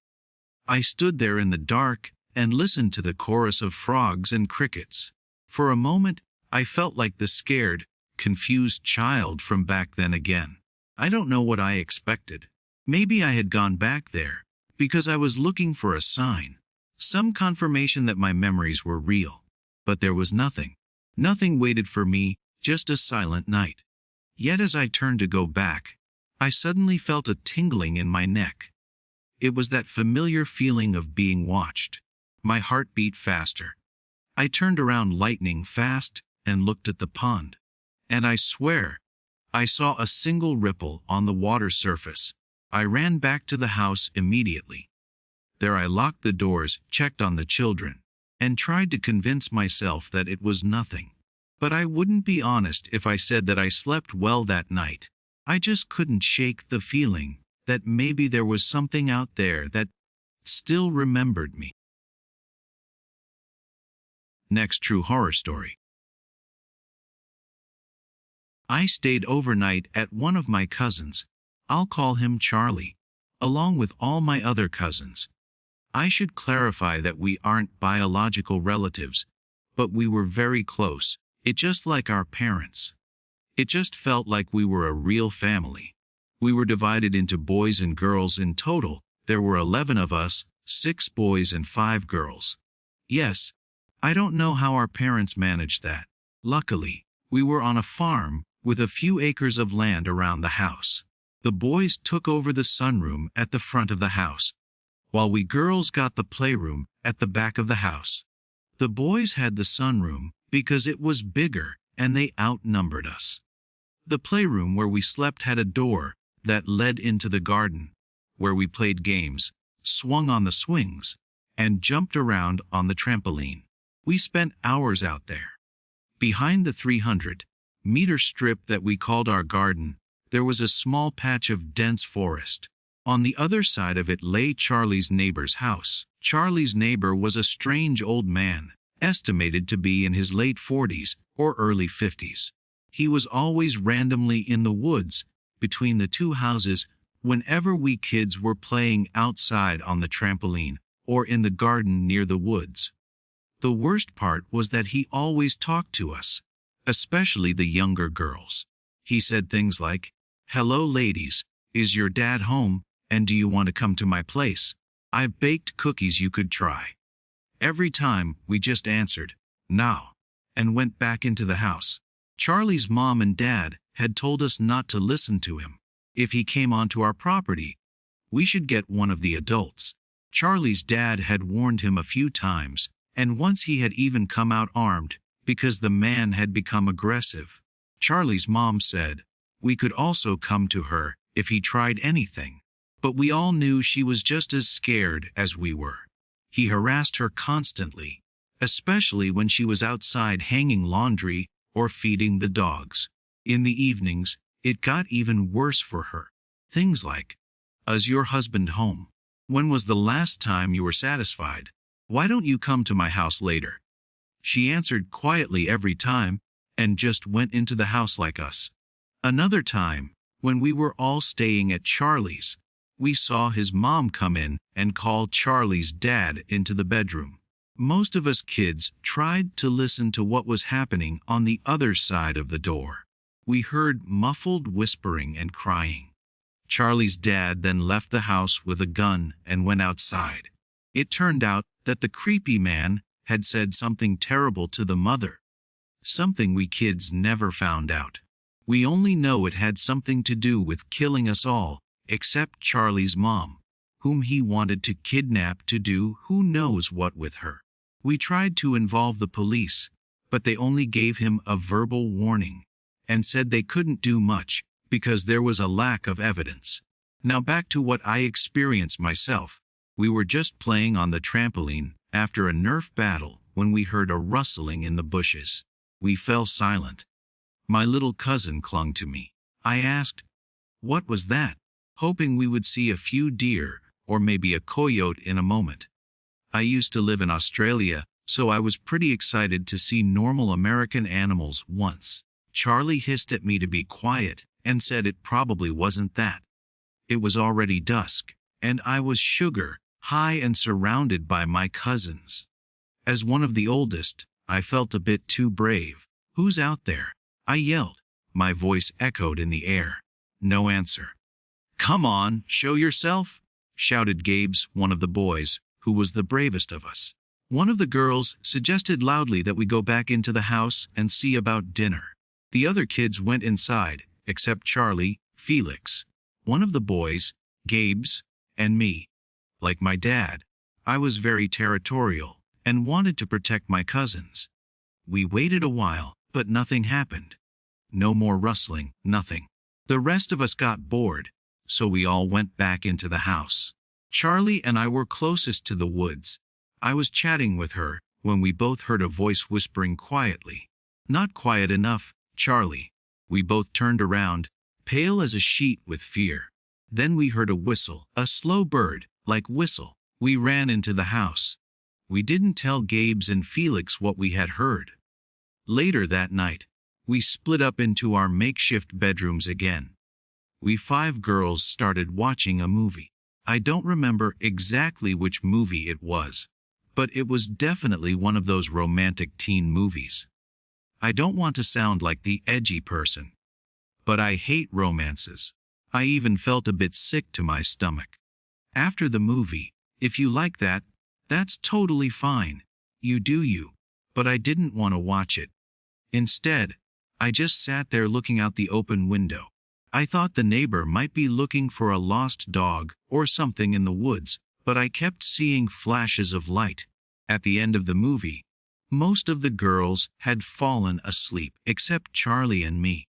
I stood there in the dark and listened to the chorus of frogs and crickets. For a moment, I felt like the scared, confused child from back then again. I don't know what I expected. Maybe I had gone back there because I was looking for a sign, some confirmation that my memories were real. But there was nothing. Nothing waited for me, just a silent night. Yet as I turned to go back, I suddenly felt a tingling in my neck. It was that familiar feeling of being watched. My heart beat faster. I turned around lightning fast and looked at the pond. And I swear, I saw a single ripple on the water surface. I ran back to the house immediately. There I locked the doors, checked on the children, and tried to convince myself that it was nothing. But I wouldn't be honest if I said that I slept well that night. I just couldn't shake the feeling that maybe there was something out there that still remembered me. Next true horror story. I stayed overnight at one of my cousins. I'll call him Charlie, along with all my other cousins. I should clarify that we aren't biological relatives, but we were very close. It just like our parents. It just felt like we were a real family. We were divided into boys and girls in total. There were 11 of us, 6 boys and 5 girls. Yes, I don't know how our parents managed that. Luckily, we were on a farm with a few acres of land around the house. The boys took over the sunroom at the front of the house, while we girls got the playroom at the back of the house. The boys had the sunroom because it was bigger and they outnumbered us. The playroom where we slept had a door that led into the garden, where we played games, swung on the swings, and jumped around on the trampoline. We spent hours out there. Behind the 300-meter strip that we called our garden, there was a small patch of dense forest. On the other side of it lay Charlie's neighbor's house. Charlie's neighbor was a strange old man, estimated to be in his late 40s or early 50s. He was always randomly in the woods between the two houses whenever we kids were playing outside on the trampoline or in the garden near the woods. The worst part was that he always talked to us, especially the younger girls. He said things like, "Hello ladies, is your dad home, and do you want to come to my place? I've baked cookies you could try." Every time, we just answered, "No," and went back into the house. Charlie's mom and dad had told us not to listen to him. If he came onto our property, we should get one of the adults. Charlie's dad had warned him a few times, and once he had even come out armed, because the man had become aggressive. Charlie's mom said we could also come to her if he tried anything, but we all knew she was just as scared as we were. He harassed her constantly, especially when she was outside hanging laundry or feeding the dogs. In the evenings, it got even worse for her. Things like, "Is your husband home? When was the last time you were satisfied? Why don't you come to my house later?" She answered quietly every time, and just went into the house like us. Another time, when we were all staying at Charlie's, we saw his mom come in and call Charlie's dad into the bedroom. Most of us kids tried to listen to what was happening on the other side of the door. We heard muffled whispering and crying. Charlie's dad then left the house with a gun and went outside. It turned out that the creepy man had said something terrible to the mother. Something we kids never found out. We only know it had something to do with killing us all, except Charlie's mom, whom he wanted to kidnap to do who knows what with her. We tried to involve the police, but they only gave him a verbal warning and said they couldn't do much because there was a lack of evidence. Now back to what I experienced myself. We were just playing on the trampoline after a Nerf battle when we heard a rustling in the bushes. We fell silent. My little cousin clung to me. I asked, "What was that?" hoping we would see a few deer or maybe a coyote in a moment. I used to live in Australia, so I was pretty excited to see normal American animals once. Charlie hissed at me to be quiet and said it probably wasn't that. It was already dusk, and I was sugar high and surrounded by my cousins. As one of the oldest, I felt a bit too brave. "Who's out there?" I yelled. My voice echoed in the air. No answer. "Come on, show yourself," shouted Gabe's, one of the boys, who was the bravest of us. One of the girls suggested loudly that we go back into the house and see about dinner. The other kids went inside, except Charlie, Felix, one of the boys, Gabe's, and me. Like my dad, I was very territorial and wanted to protect my cousins. We waited a while, but nothing happened. No more rustling, nothing. The rest of us got bored, so we all went back into the house. Charlie and I were closest to the woods. I was chatting with her when we both heard a voice whispering quietly. "Not quiet enough, Charlie." We both turned around, pale as a sheet with fear. Then we heard a whistle, a slow bird-like whistle. We ran into the house. We didn't tell Gabe's and Felix what we had heard. Later that night, we split up into our makeshift bedrooms again. We 5 girls started watching a movie. I don't remember exactly which movie it was, but it was definitely one of those romantic teen movies. I don't want to sound like the edgy person, but I hate romances. I even felt a bit sick to my stomach. After the movie, if you like that, that's totally fine. You do you. But I didn't want to watch it. Instead, I just sat there looking out the open window. I thought the neighbor might be looking for a lost dog or something in the woods, but I kept seeing flashes of light. At the end of the movie, Most of the girls had fallen asleep except Charlie and me.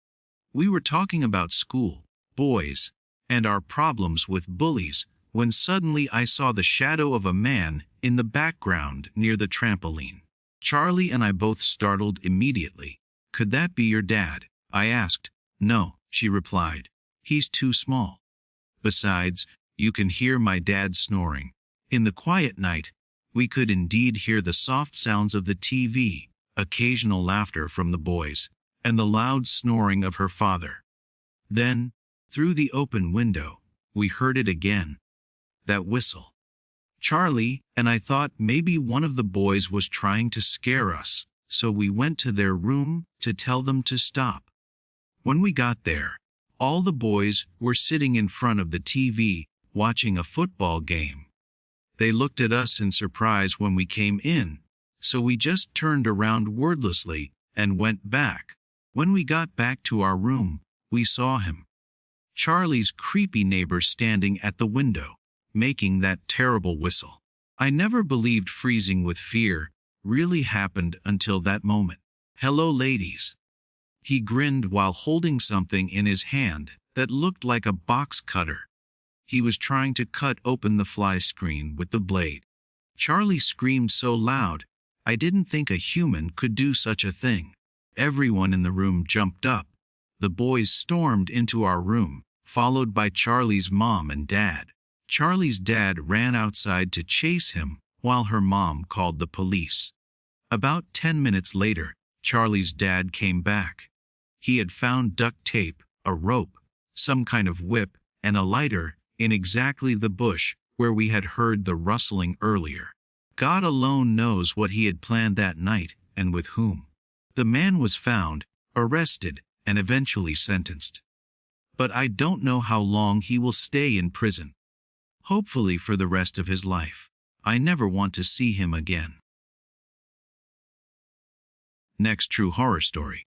We were talking about school, boys, and our problems with bullies when suddenly I saw the shadow of a man in the background near the trampoline. Charlie and I both startled immediately. "Could that be your dad?" I asked. "No," she replied. "He's too small. Besides, you can hear my dad snoring." In the quiet night, we could indeed hear the soft sounds of the TV, occasional laughter from the boys, and the loud snoring of her father. Then, through the open window, we heard it again. That whistle. Charlie and I thought maybe one of the boys was trying to scare us, so we went to their room to tell them to stop. When we got there, all the boys were sitting in front of the TV, watching a football game. They looked at us in surprise when we came in, so we just turned around wordlessly and went back. When we got back to our room, we saw him. Charlie's creepy neighbor standing at the window, making that terrible whistle. I never believed freezing with fear really happened until that moment. "Hello, ladies." He grinned while holding something in his hand that looked like a box cutter. He was trying to cut open the fly screen with the blade. Charlie screamed so loud, I didn't think a human could do such a thing. Everyone in the room jumped up. The boys stormed into our room, followed by Charlie's mom and dad. Charlie's dad ran outside to chase him, while her mom called the police. About 10 minutes later, Charlie's dad came back. He had found duct tape, a rope, some kind of whip, and a lighter in exactly the bush where we had heard the rustling earlier. God alone knows what he had planned that night and with whom. The man was found, arrested, and eventually sentenced. But I don't know how long he will stay in prison. Hopefully for the rest of his life. I never want to see him again. Next true horror story.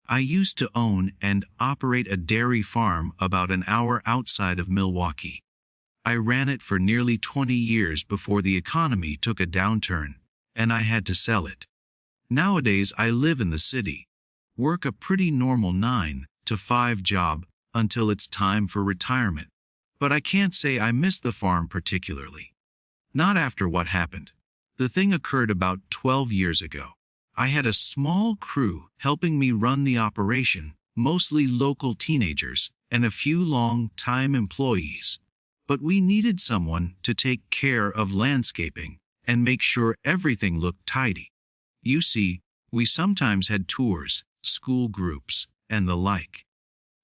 I used to own and operate a dairy farm about an hour outside of Milwaukee. I ran it for nearly 20 years before the economy took a downturn, and I had to sell it. Nowadays I live in the city, work a pretty normal 9 to 5 job until it's time for retirement. But I can't say I miss the farm particularly. Not after what happened. The thing occurred about 12 years ago. I had a small crew helping me run the operation, mostly local teenagers and a few long-time employees. But we needed someone to take care of landscaping and make sure everything looked tidy. You see, we sometimes had tours, school groups, and the like.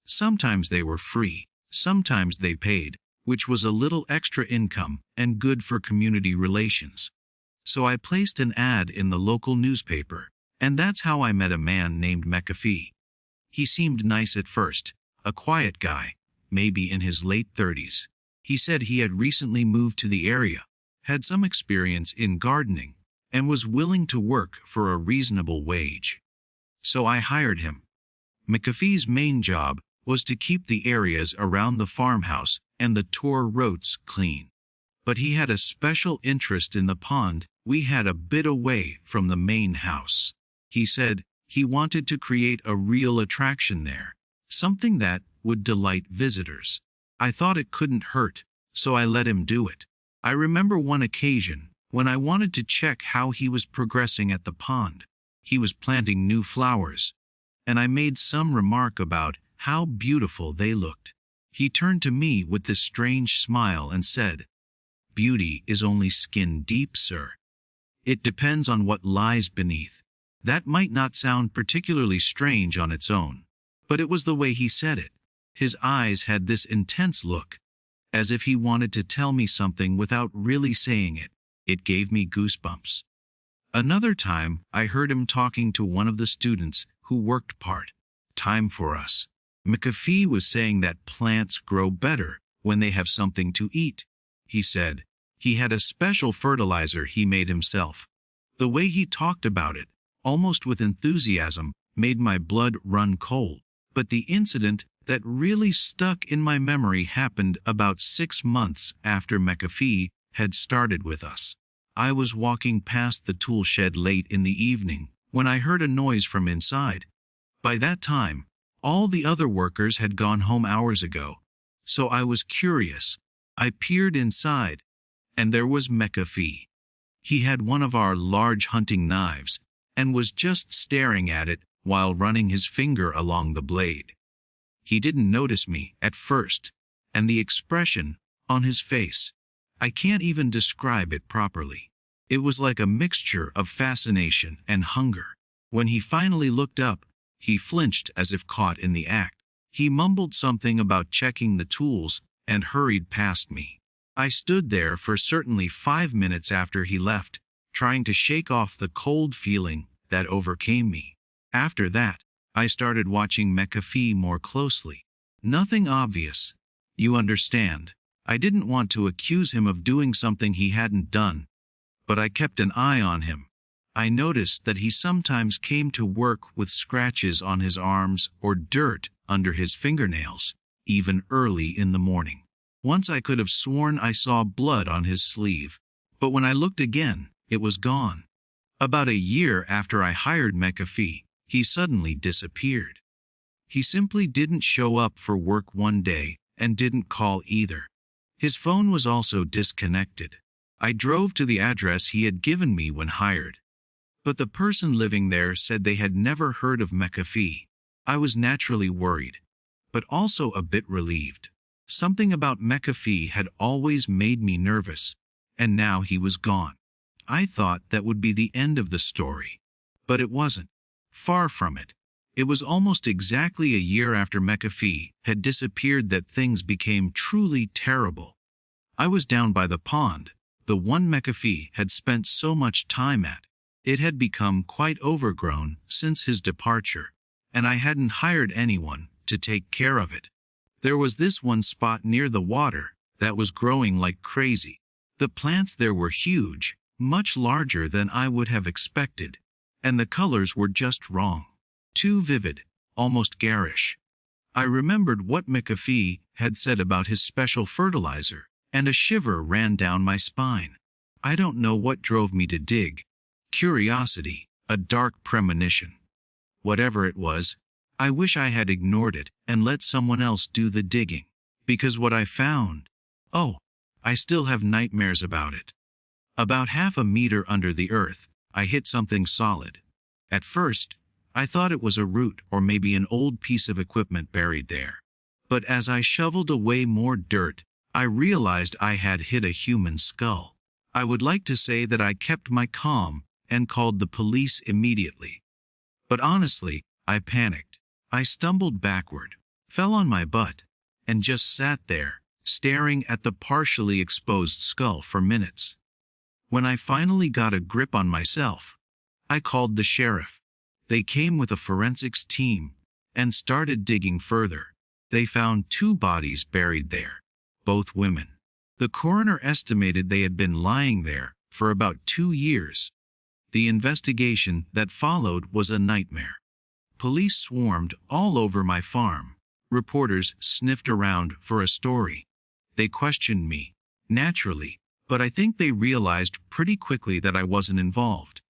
Sometimes they were free, sometimes they paid, which was a little extra income and good for community relations. So I placed an ad in the local newspaper, and that's how I met a man named McAfee. He seemed nice at first, a quiet guy, maybe in his late 30s. He said he had recently moved to the area, had some experience in gardening, and was willing to work for a reasonable wage. So I hired him. McAfee's main job was to keep the areas around the farmhouse and the tour roads clean. But he had a special interest in the pond we had a bit away from the main house. He said he wanted to create a real attraction there, something that would delight visitors. I thought it couldn't hurt, so I let him do it. I remember one occasion when I wanted to check how he was progressing at the pond. He was planting new flowers, and I made some remark about how beautiful they looked. He turned to me with this strange smile and said, "Beauty is only skin deep, sir. It depends on what lies beneath." That might not sound particularly strange on its own, but it was the way he said it. His eyes had this intense look, as if he wanted to tell me something without really saying it. It gave me goosebumps. Another time, I heard him talking to one of the students who worked part-time for us. McAfee was saying that plants grow better when they have something to eat. He said he had a special fertilizer he made himself. The way he talked about it, almost with enthusiasm, made my blood run cold. But the incident that really stuck in my memory happened about 6 months after McAfee had started with us. I was walking past the tool shed late in the evening when I heard a noise from inside. By that time, all the other workers had gone home hours ago, so I was curious. I peered inside, and there was McAfee. He had one of our large hunting knives and was just staring at it while running his finger along the blade. He didn't notice me at first, and the expression on his face, I can't even describe it properly. It was like a mixture of fascination and hunger. When he finally looked up, he flinched as if caught in the act. He mumbled something about checking the tools and hurried past me. I stood there for certainly 5 minutes after he left, trying to shake off the cold feeling that overcame me. After that, I started watching McAfee more closely. Nothing obvious. You understand. I didn't want to accuse him of doing something he hadn't done, but I kept an eye on him. I noticed that he sometimes came to work with scratches on his arms or dirt under his fingernails, even early in the morning. Once I could have sworn I saw blood on his sleeve, but when I looked again, it was gone. About a year after I hired McAfee, he suddenly disappeared. He simply didn't show up for work one day and didn't call either. His phone was also disconnected. I drove to the address he had given me when hired, but the person living there said they had never heard of McAfee. I was naturally worried, but also a bit relieved. Something about McAfee had always made me nervous, and now he was gone. I thought that would be the end of the story, but it wasn't. Far from it. It was almost exactly a year after McAfee had disappeared that things became truly terrible. I was down by the pond, the one McAfee had spent so much time at. It had become quite overgrown since his departure, and I hadn't hired anyone to take care of it. There was this one spot near the water that was growing like crazy. The plants there were huge, much larger than I would have expected, and the colors were just wrong. Too vivid, almost garish. I remembered what McAfee had said about his special fertilizer, and a shiver ran down my spine. I don't know what drove me to dig. Curiosity, a dark premonition. Whatever it was, I wish I had ignored it and let someone else do the digging. Because what I found, I still have nightmares about it. About half a meter under the earth, I hit something solid. At first, I thought it was a root or maybe an old piece of equipment buried there. But as I shoveled away more dirt, I realized I had hit a human skull. I would like to say that I kept my calm and called the police immediately. But honestly, I panicked. I stumbled backward, fell on my butt, and just sat there, staring at the partially exposed skull for minutes. When I finally got a grip on myself, I called the sheriff. They came with a forensics team and started digging further. They found 2 bodies buried there, both women. The coroner estimated they had been lying there for about 2 years. The investigation that followed was a nightmare. Police swarmed all over my farm. Reporters sniffed around for a story. They questioned me, naturally, but I think they realized pretty quickly that I wasn't involved.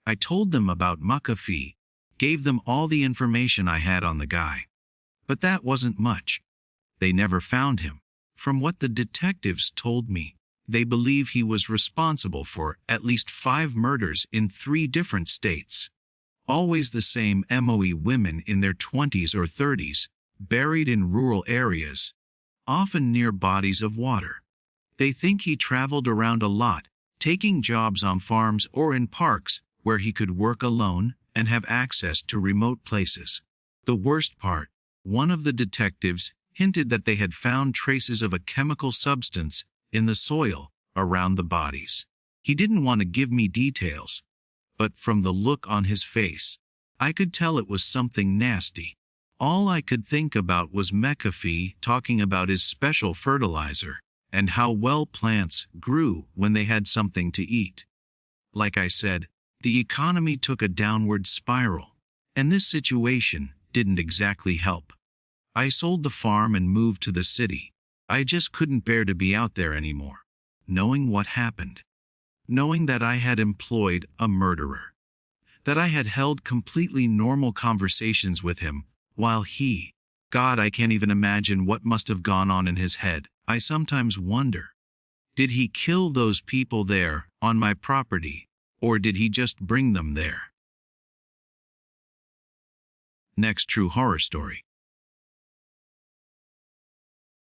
I told them about McAfee, gave them all the information I had on the guy. But that wasn't much. They never found him. From what the detectives told me, they believe he was responsible for at least 5 murders in 3 different states. Always the same MOE women in their 20s or 30s, buried in rural areas, often near bodies of water. They think he traveled around a lot, taking jobs on farms or in parks where he could work alone and have access to remote places. The worst part, one of the detectives hinted that they had found traces of a chemical substance in the soil around the bodies. He didn't want to give me details, but from the look on his face, I could tell it was something nasty. All I could think about was McAfee talking about his special fertilizer and how well plants grew when they had something to eat. Like I said, the economy took a downward spiral, and this situation didn't exactly help. I sold the farm and moved to the city. I just couldn't bear to be out there anymore, knowing what happened. knowing that I had employed a murderer. That I had held completely normal conversations with him, while he— God, I can't even imagine what must have gone on in his head. I sometimes wonder. Did he kill those people there, on my property, or did he just bring them there? Next true horror story.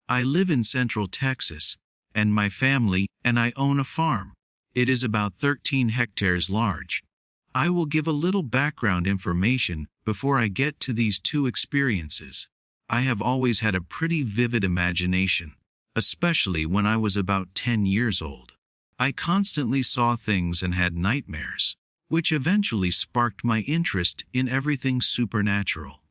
I live in Central Texas, and my family and I own a farm. It is about 13 hectares large. I will give a little background information before I get to these two experiences. I have always had a pretty vivid imagination, especially when I was about 10 years old. I constantly saw things and had nightmares, which eventually sparked my interest in everything supernatural.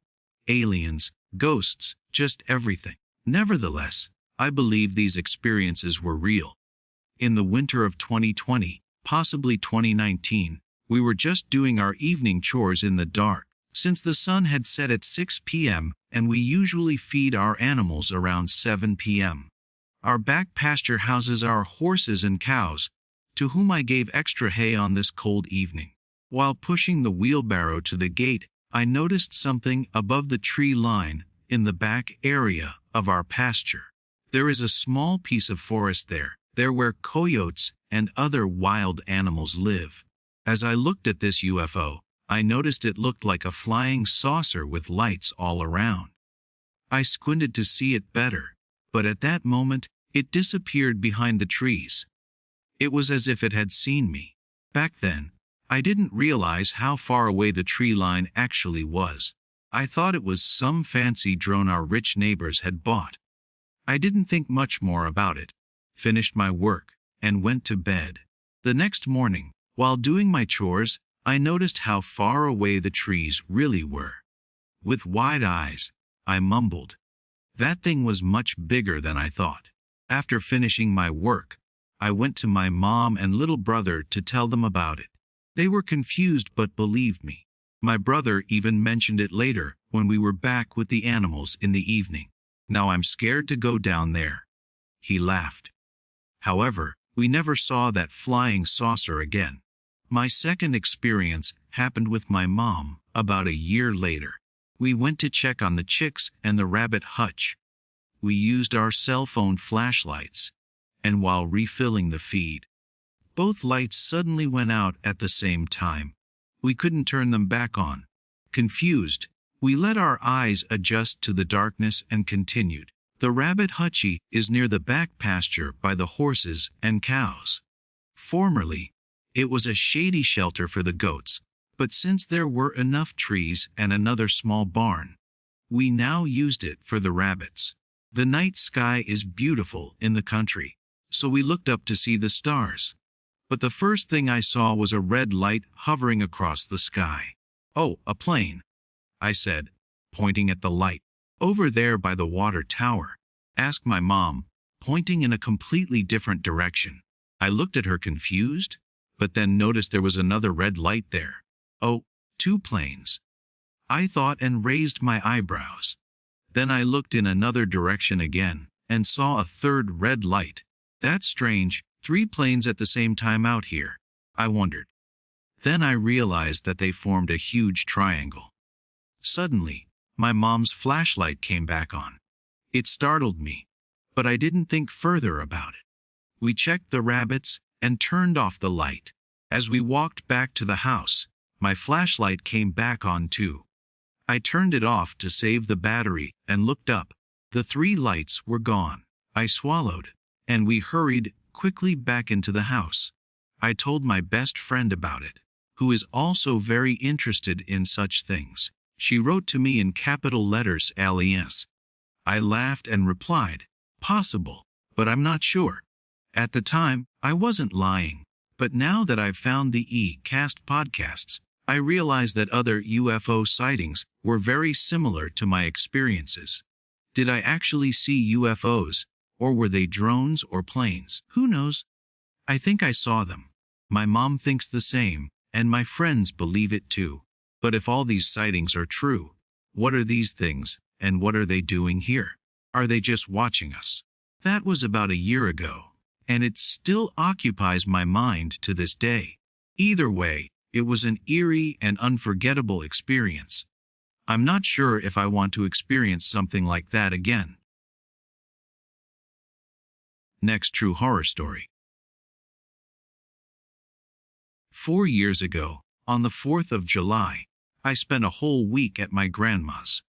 Aliens, ghosts, just everything. Nevertheless, I believe these experiences were real. In the winter of 2020, possibly 2019, we were just doing our evening chores in the dark, since the sun had set at 6 p.m. and we usually feed our animals around 7 p.m. Our back pasture houses our horses and cows, to whom I gave extra hay on this cold evening. While pushing the wheelbarrow to the gate, I noticed something above the tree line in the back area of our pasture. There is a small piece of forest there where coyotes and other wild animals live. As I looked at this UFO, I noticed it looked like a flying saucer with lights all around. I squinted to see it better, but at that moment, it disappeared behind the trees. It was as if it had seen me. Back then, I didn't realize how far away the tree line actually was. I thought it was some fancy drone our rich neighbors had bought. I didn't think much more about it, finished my work, and went to bed. The next morning, while doing my chores, I noticed how far away the trees really were. With wide eyes, I mumbled. That thing was much bigger than I thought. After finishing my work, I went to my mom and little brother to tell them about it. They were confused but believed me. My brother even mentioned it later when we were back with the animals in the evening. Now I'm scared to go down there. He laughed. However, we never saw that flying saucer again. My second experience happened with my mom about a year later. We went to check on the chicks and the rabbit hutch. We used our cell phone flashlights, and while refilling the feed, both lights suddenly went out at the same time. We couldn't turn them back on. Confused, we let our eyes adjust to the darkness and continued. The rabbit hutchie is near the back pasture by the horses and cows. Formerly, it was a shady shelter for the goats, but since there were enough trees and another small barn, we now used it for the rabbits. The night sky is beautiful in the country, so we looked up to see the stars. But the first thing I saw was a red light hovering across the sky. "Oh, a plane," I said, pointing at the light. "Over there by the water tower," asked my mom, pointing in a completely different direction. I looked at her confused, but then noticed there was another red light there. "Oh, 2 planes," I thought and raised my eyebrows. Then I looked in another direction again and saw a third red light. "That's strange, 3 planes at the same time out here," I wondered. Then I realized that they formed a huge triangle. Suddenly, my mom's flashlight came back on. It startled me, but I didn't think further about it. We checked the rabbits and turned off the light. As we walked back to the house, my flashlight came back on too. I turned it off to save the battery and looked up. The 3 lights were gone. I swallowed, and we hurried quickly back into the house. I told my best friend about it, who is also very interested in such things. She wrote to me in capital letters LES. I laughed and replied, "Possible, but I'm not sure." At the time, I wasn't lying, but now that I've found the E-Cast podcasts, I realize that other UFO sightings were very similar to my experiences. Did I actually see UFOs, or were they drones or planes? Who knows? I think I saw them. My mom thinks the same, and my friends believe it too. But if all these sightings are true, what are these things, and what are they doing here? Are they just watching us? That was about a year ago, and it still occupies my mind to this day. Either way, it was an eerie and unforgettable experience. I'm not sure if I want to experience something like that again. Next true horror story. 4 years ago, on the 4th of July, I spent a whole week at my grandma's.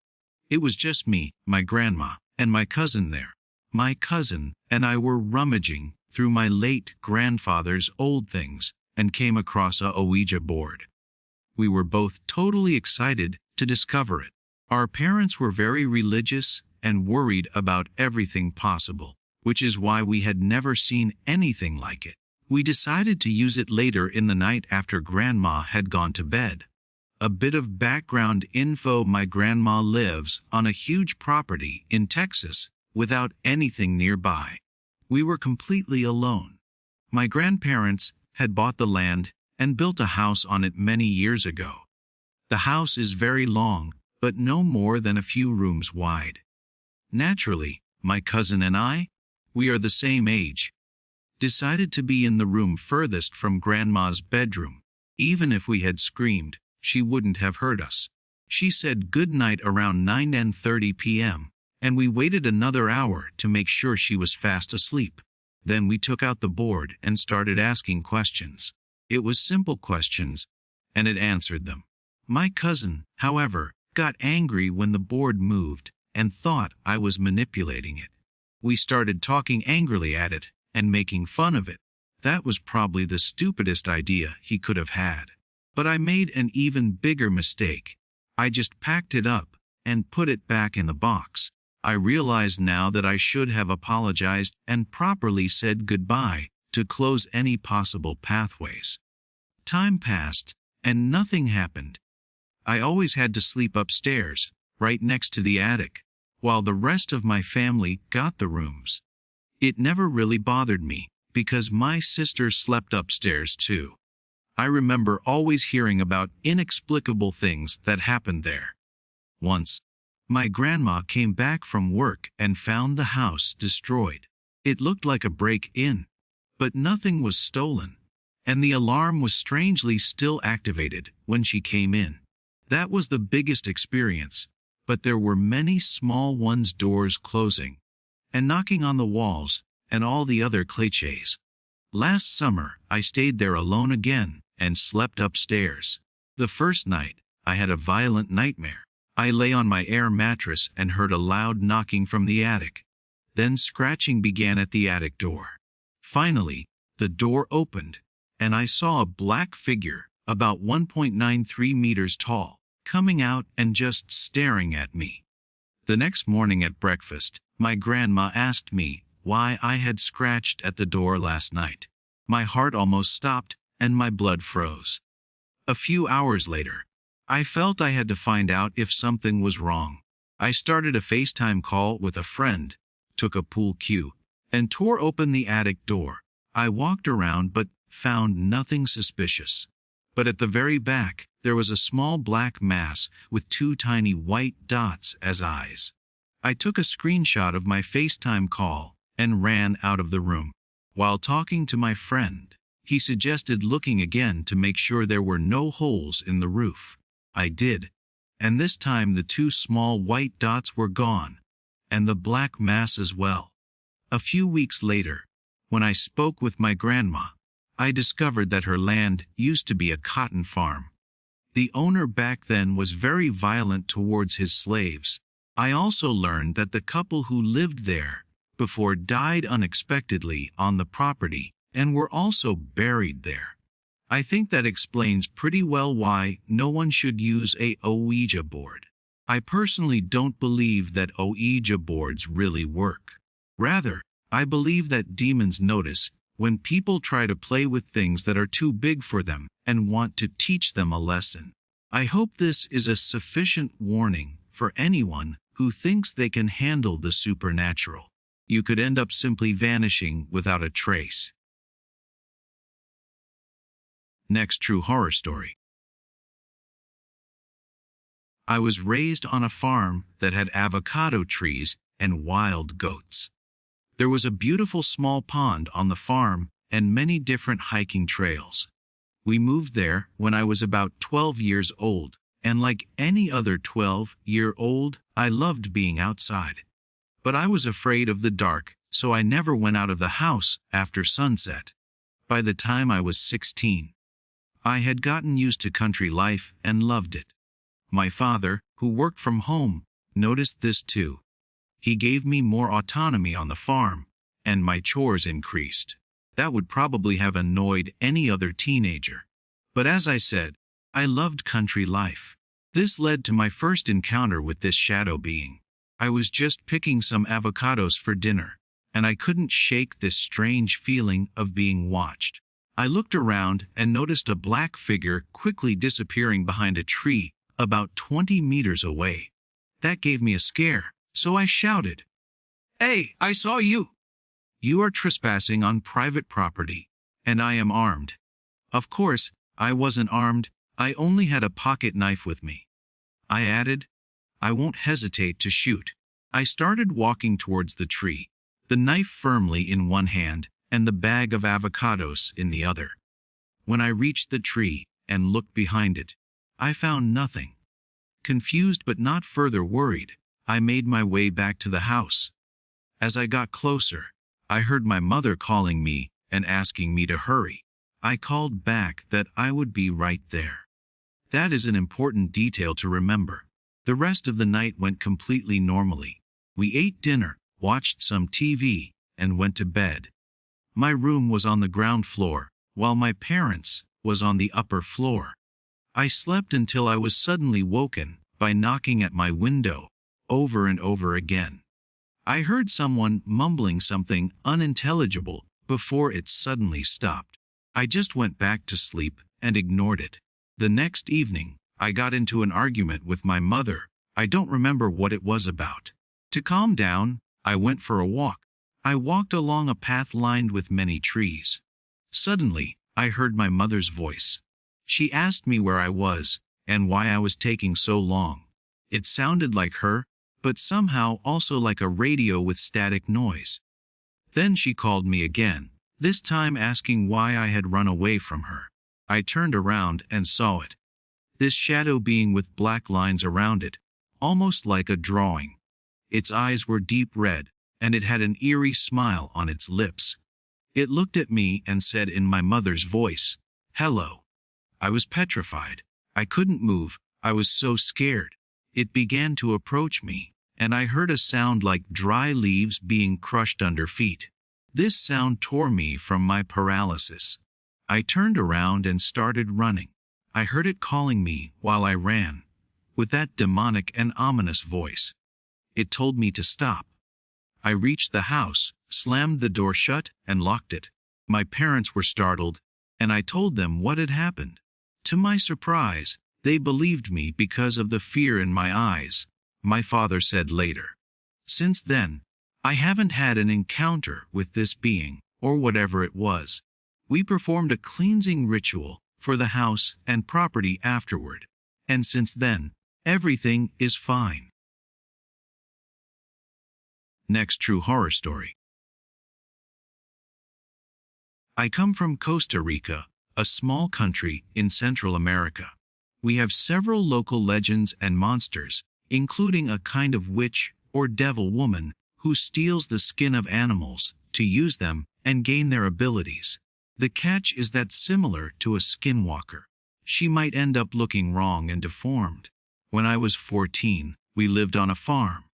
It was just me, my grandma, and my cousin there. My cousin and I were rummaging through my late grandfather's old things and came across a Ouija board. We were both totally excited to discover it. Our parents were very religious and worried about everything possible, which is why we had never seen anything like it. We decided to use it later in the night after Grandma had gone to bed. A bit of background info: my grandma lives on a huge property in Texas without anything nearby. We were completely alone. My grandparents had bought the land and built a house on it many years ago. The house is very long, but no more than a few rooms wide. Naturally, my cousin and I, we are the same age, decided to be in the room furthest from Grandma's bedroom. Even if we had screamed, she wouldn't have heard us. She said goodnight around 9:30 p.m., and we waited another hour to make sure she was fast asleep. Then we took out the board and started asking questions. It was simple questions, and it answered them. My cousin, however, got angry when the board moved and thought I was manipulating it. We started talking angrily at it and making fun of it. That was probably the stupidest idea he could have had. But I made an even bigger mistake. I just packed it up and put it back in the box. I realize now that I should have apologized and properly said goodbye to close any possible pathways. Time passed, and nothing happened. I always had to sleep upstairs, right next to the attic, while the rest of my family got the rooms. It never really bothered me, because my sister slept upstairs too. I remember always hearing about inexplicable things that happened there. Once, my grandma came back from work and found the house destroyed. It looked like a break-in, but nothing was stolen, and the alarm was strangely still activated when she came in. That was the biggest experience, but there were many small ones: doors closing, and knocking on the walls, and all the other clichés. Last summer, I stayed there alone again and slept upstairs. The first night, I had a violent nightmare. I lay on my air mattress and heard a loud knocking from the attic. Then scratching began at the attic door. Finally, the door opened, and I saw a black figure, about 1.93 meters tall, coming out and just staring at me. The next morning at breakfast, my grandma asked me why I had scratched at the door last night. My heart almost stopped, and my blood froze. A few hours later, I felt I had to find out if something was wrong. I started a FaceTime call with a friend, took a pool cue, and tore open the attic door. I walked around but found nothing suspicious. But at the very back, there was a small black mass with 2 tiny white dots as eyes. I took a screenshot of my FaceTime call and ran out of the room. While talking to my friend, he suggested looking again to make sure there were no holes in the roof. I did, and this time the 2 small white dots were gone, and the black mass as well. A few weeks later, when I spoke with my grandma, I discovered that her land used to be a cotton farm. The owner back then was very violent towards his slaves. I also learned that the couple who lived there before died unexpectedly on the property and were also buried there. I think that explains pretty well why no one should use a Ouija board. I personally don't believe that Ouija boards really work. Rather, I believe that demons notice when people try to play with things that are too big for them and want to teach them a lesson. I hope this is a sufficient warning for anyone who thinks they can handle the supernatural. You could end up simply vanishing without a trace. Next true horror story. I was raised on a farm that had avocado trees and wild goats. There was a beautiful small pond on the farm and many different hiking trails. We moved there when I was about 12 years old, and like any other 12-year-old, I loved being outside. But I was afraid of the dark, so I never went out of the house after sunset. By the time I was 16, I had gotten used to country life and loved it. My father, who worked from home, noticed this too. He gave me more autonomy on the farm, and my chores increased. That would probably have annoyed any other teenager. But as I said, I loved country life. This led to my first encounter with this shadow being. I was just picking some avocados for dinner, and I couldn't shake this strange feeling of being watched. I looked around and noticed a black figure quickly disappearing behind a tree about 20 meters away. That gave me a scare, so I shouted, "Hey, I saw you! You are trespassing on private property, and I am armed." Of course, I wasn't armed, I only had a pocket knife with me. I added, "I won't hesitate to shoot." I started walking towards the tree, the knife firmly in one hand and the bag of avocados in the other. When I reached the tree and looked behind it, I found nothing. Confused but not further worried, I made my way back to the house. As I got closer, I heard my mother calling me and asking me to hurry. I called back that I would be right there. That is an important detail to remember. The rest of the night went completely normally. We ate dinner, watched some TV, and went to bed. My room was on the ground floor, while my parents' was on the upper floor. I slept until I was suddenly woken by knocking at my window, over and over again. I heard someone mumbling something unintelligible before it suddenly stopped. I just went back to sleep and ignored it. The next evening, I got into an argument with my mother. I don't remember what it was about. To calm down, I went for a walk. I walked along a path lined with many trees. Suddenly, I heard my mother's voice. She asked me where I was and why I was taking so long. It sounded like her, but somehow also like a radio with static noise. Then she called me again, this time asking why I had run away from her. I turned around and saw it. This shadow being with black lines around it, almost like a drawing. Its eyes were deep red, and it had an eerie smile on its lips. It looked at me and said in my mother's voice, "Hello." I was petrified. I couldn't move, I was so scared. It began to approach me, and I heard a sound like dry leaves being crushed under feet. This sound tore me from my paralysis. I turned around and started running. I heard it calling me while I ran, with that demonic and ominous voice. It told me to stop. I reached the house, slammed the door shut, and locked it. My parents were startled, and I told them what had happened. To my surprise, they believed me because of the fear in my eyes, my father said later. Since then, I haven't had an encounter with this being, or whatever it was. We performed a cleansing ritual for the house and property afterward, and since then, everything is fine. Next true horror story. I come from Costa Rica, a small country in Central America. We have several local legends and monsters, including a kind of witch or devil woman who steals the skin of animals to use them and gain their abilities. The catch is that similar to a skinwalker, she might end up looking wrong and deformed. When I was 14, we lived on a farm.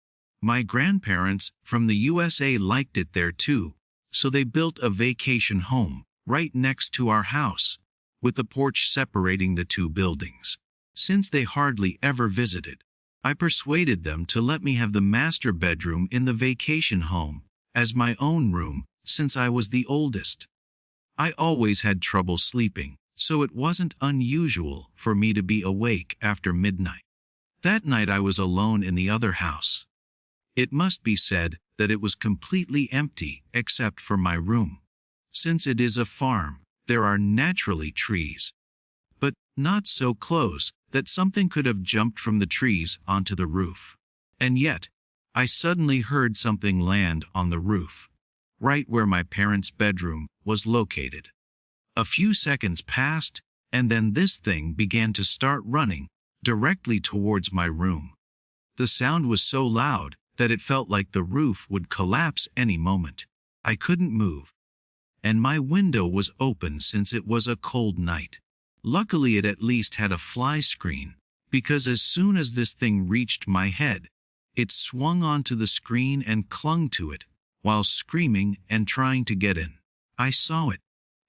My grandparents from the USA liked it there too, so they built a vacation home right next to our house, with a porch separating the two buildings. Since they hardly ever visited, I persuaded them to let me have the master bedroom in the vacation home as my own room since I was the oldest. I always had trouble sleeping, so it wasn't unusual for me to be awake after midnight. That night I was alone in the other house. It must be said that it was completely empty except for my room. Since it is a farm, there are naturally trees, but not so close that something could have jumped from the trees onto the roof. And yet, I suddenly heard something land on the roof. right where my parents' bedroom was located. A few seconds passed, and then this thing began to start running directly towards my room. The sound was so loud that it felt like the roof would collapse any moment. I couldn't move, and my window was open since it was a cold night. Luckily, it at least had a fly screen, because as soon as this thing reached my head, it swung onto the screen and clung to it, while screaming and trying to get in. I saw it.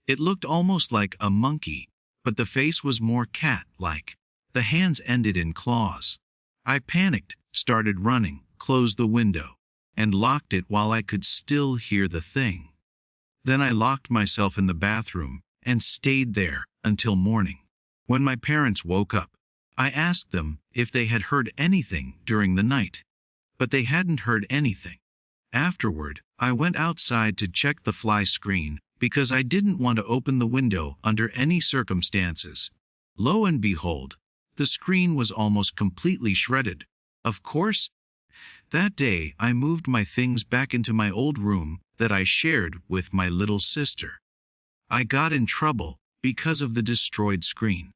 It looked almost like a monkey, but the face was more cat-like. The hands ended in claws. I panicked, started running, closed the window, and locked it while I could still hear the thing. Then I locked myself in the bathroom and stayed there until morning. When my parents woke up, I asked them if they had heard anything during the night, but they hadn't heard anything. Afterward, I went outside to check the fly screen because I didn't want to open the window under any circumstances. Lo and behold, the screen was almost completely shredded. Of course, that day I moved my things back into my old room that I shared with my little sister. I got in trouble because of the destroyed screen.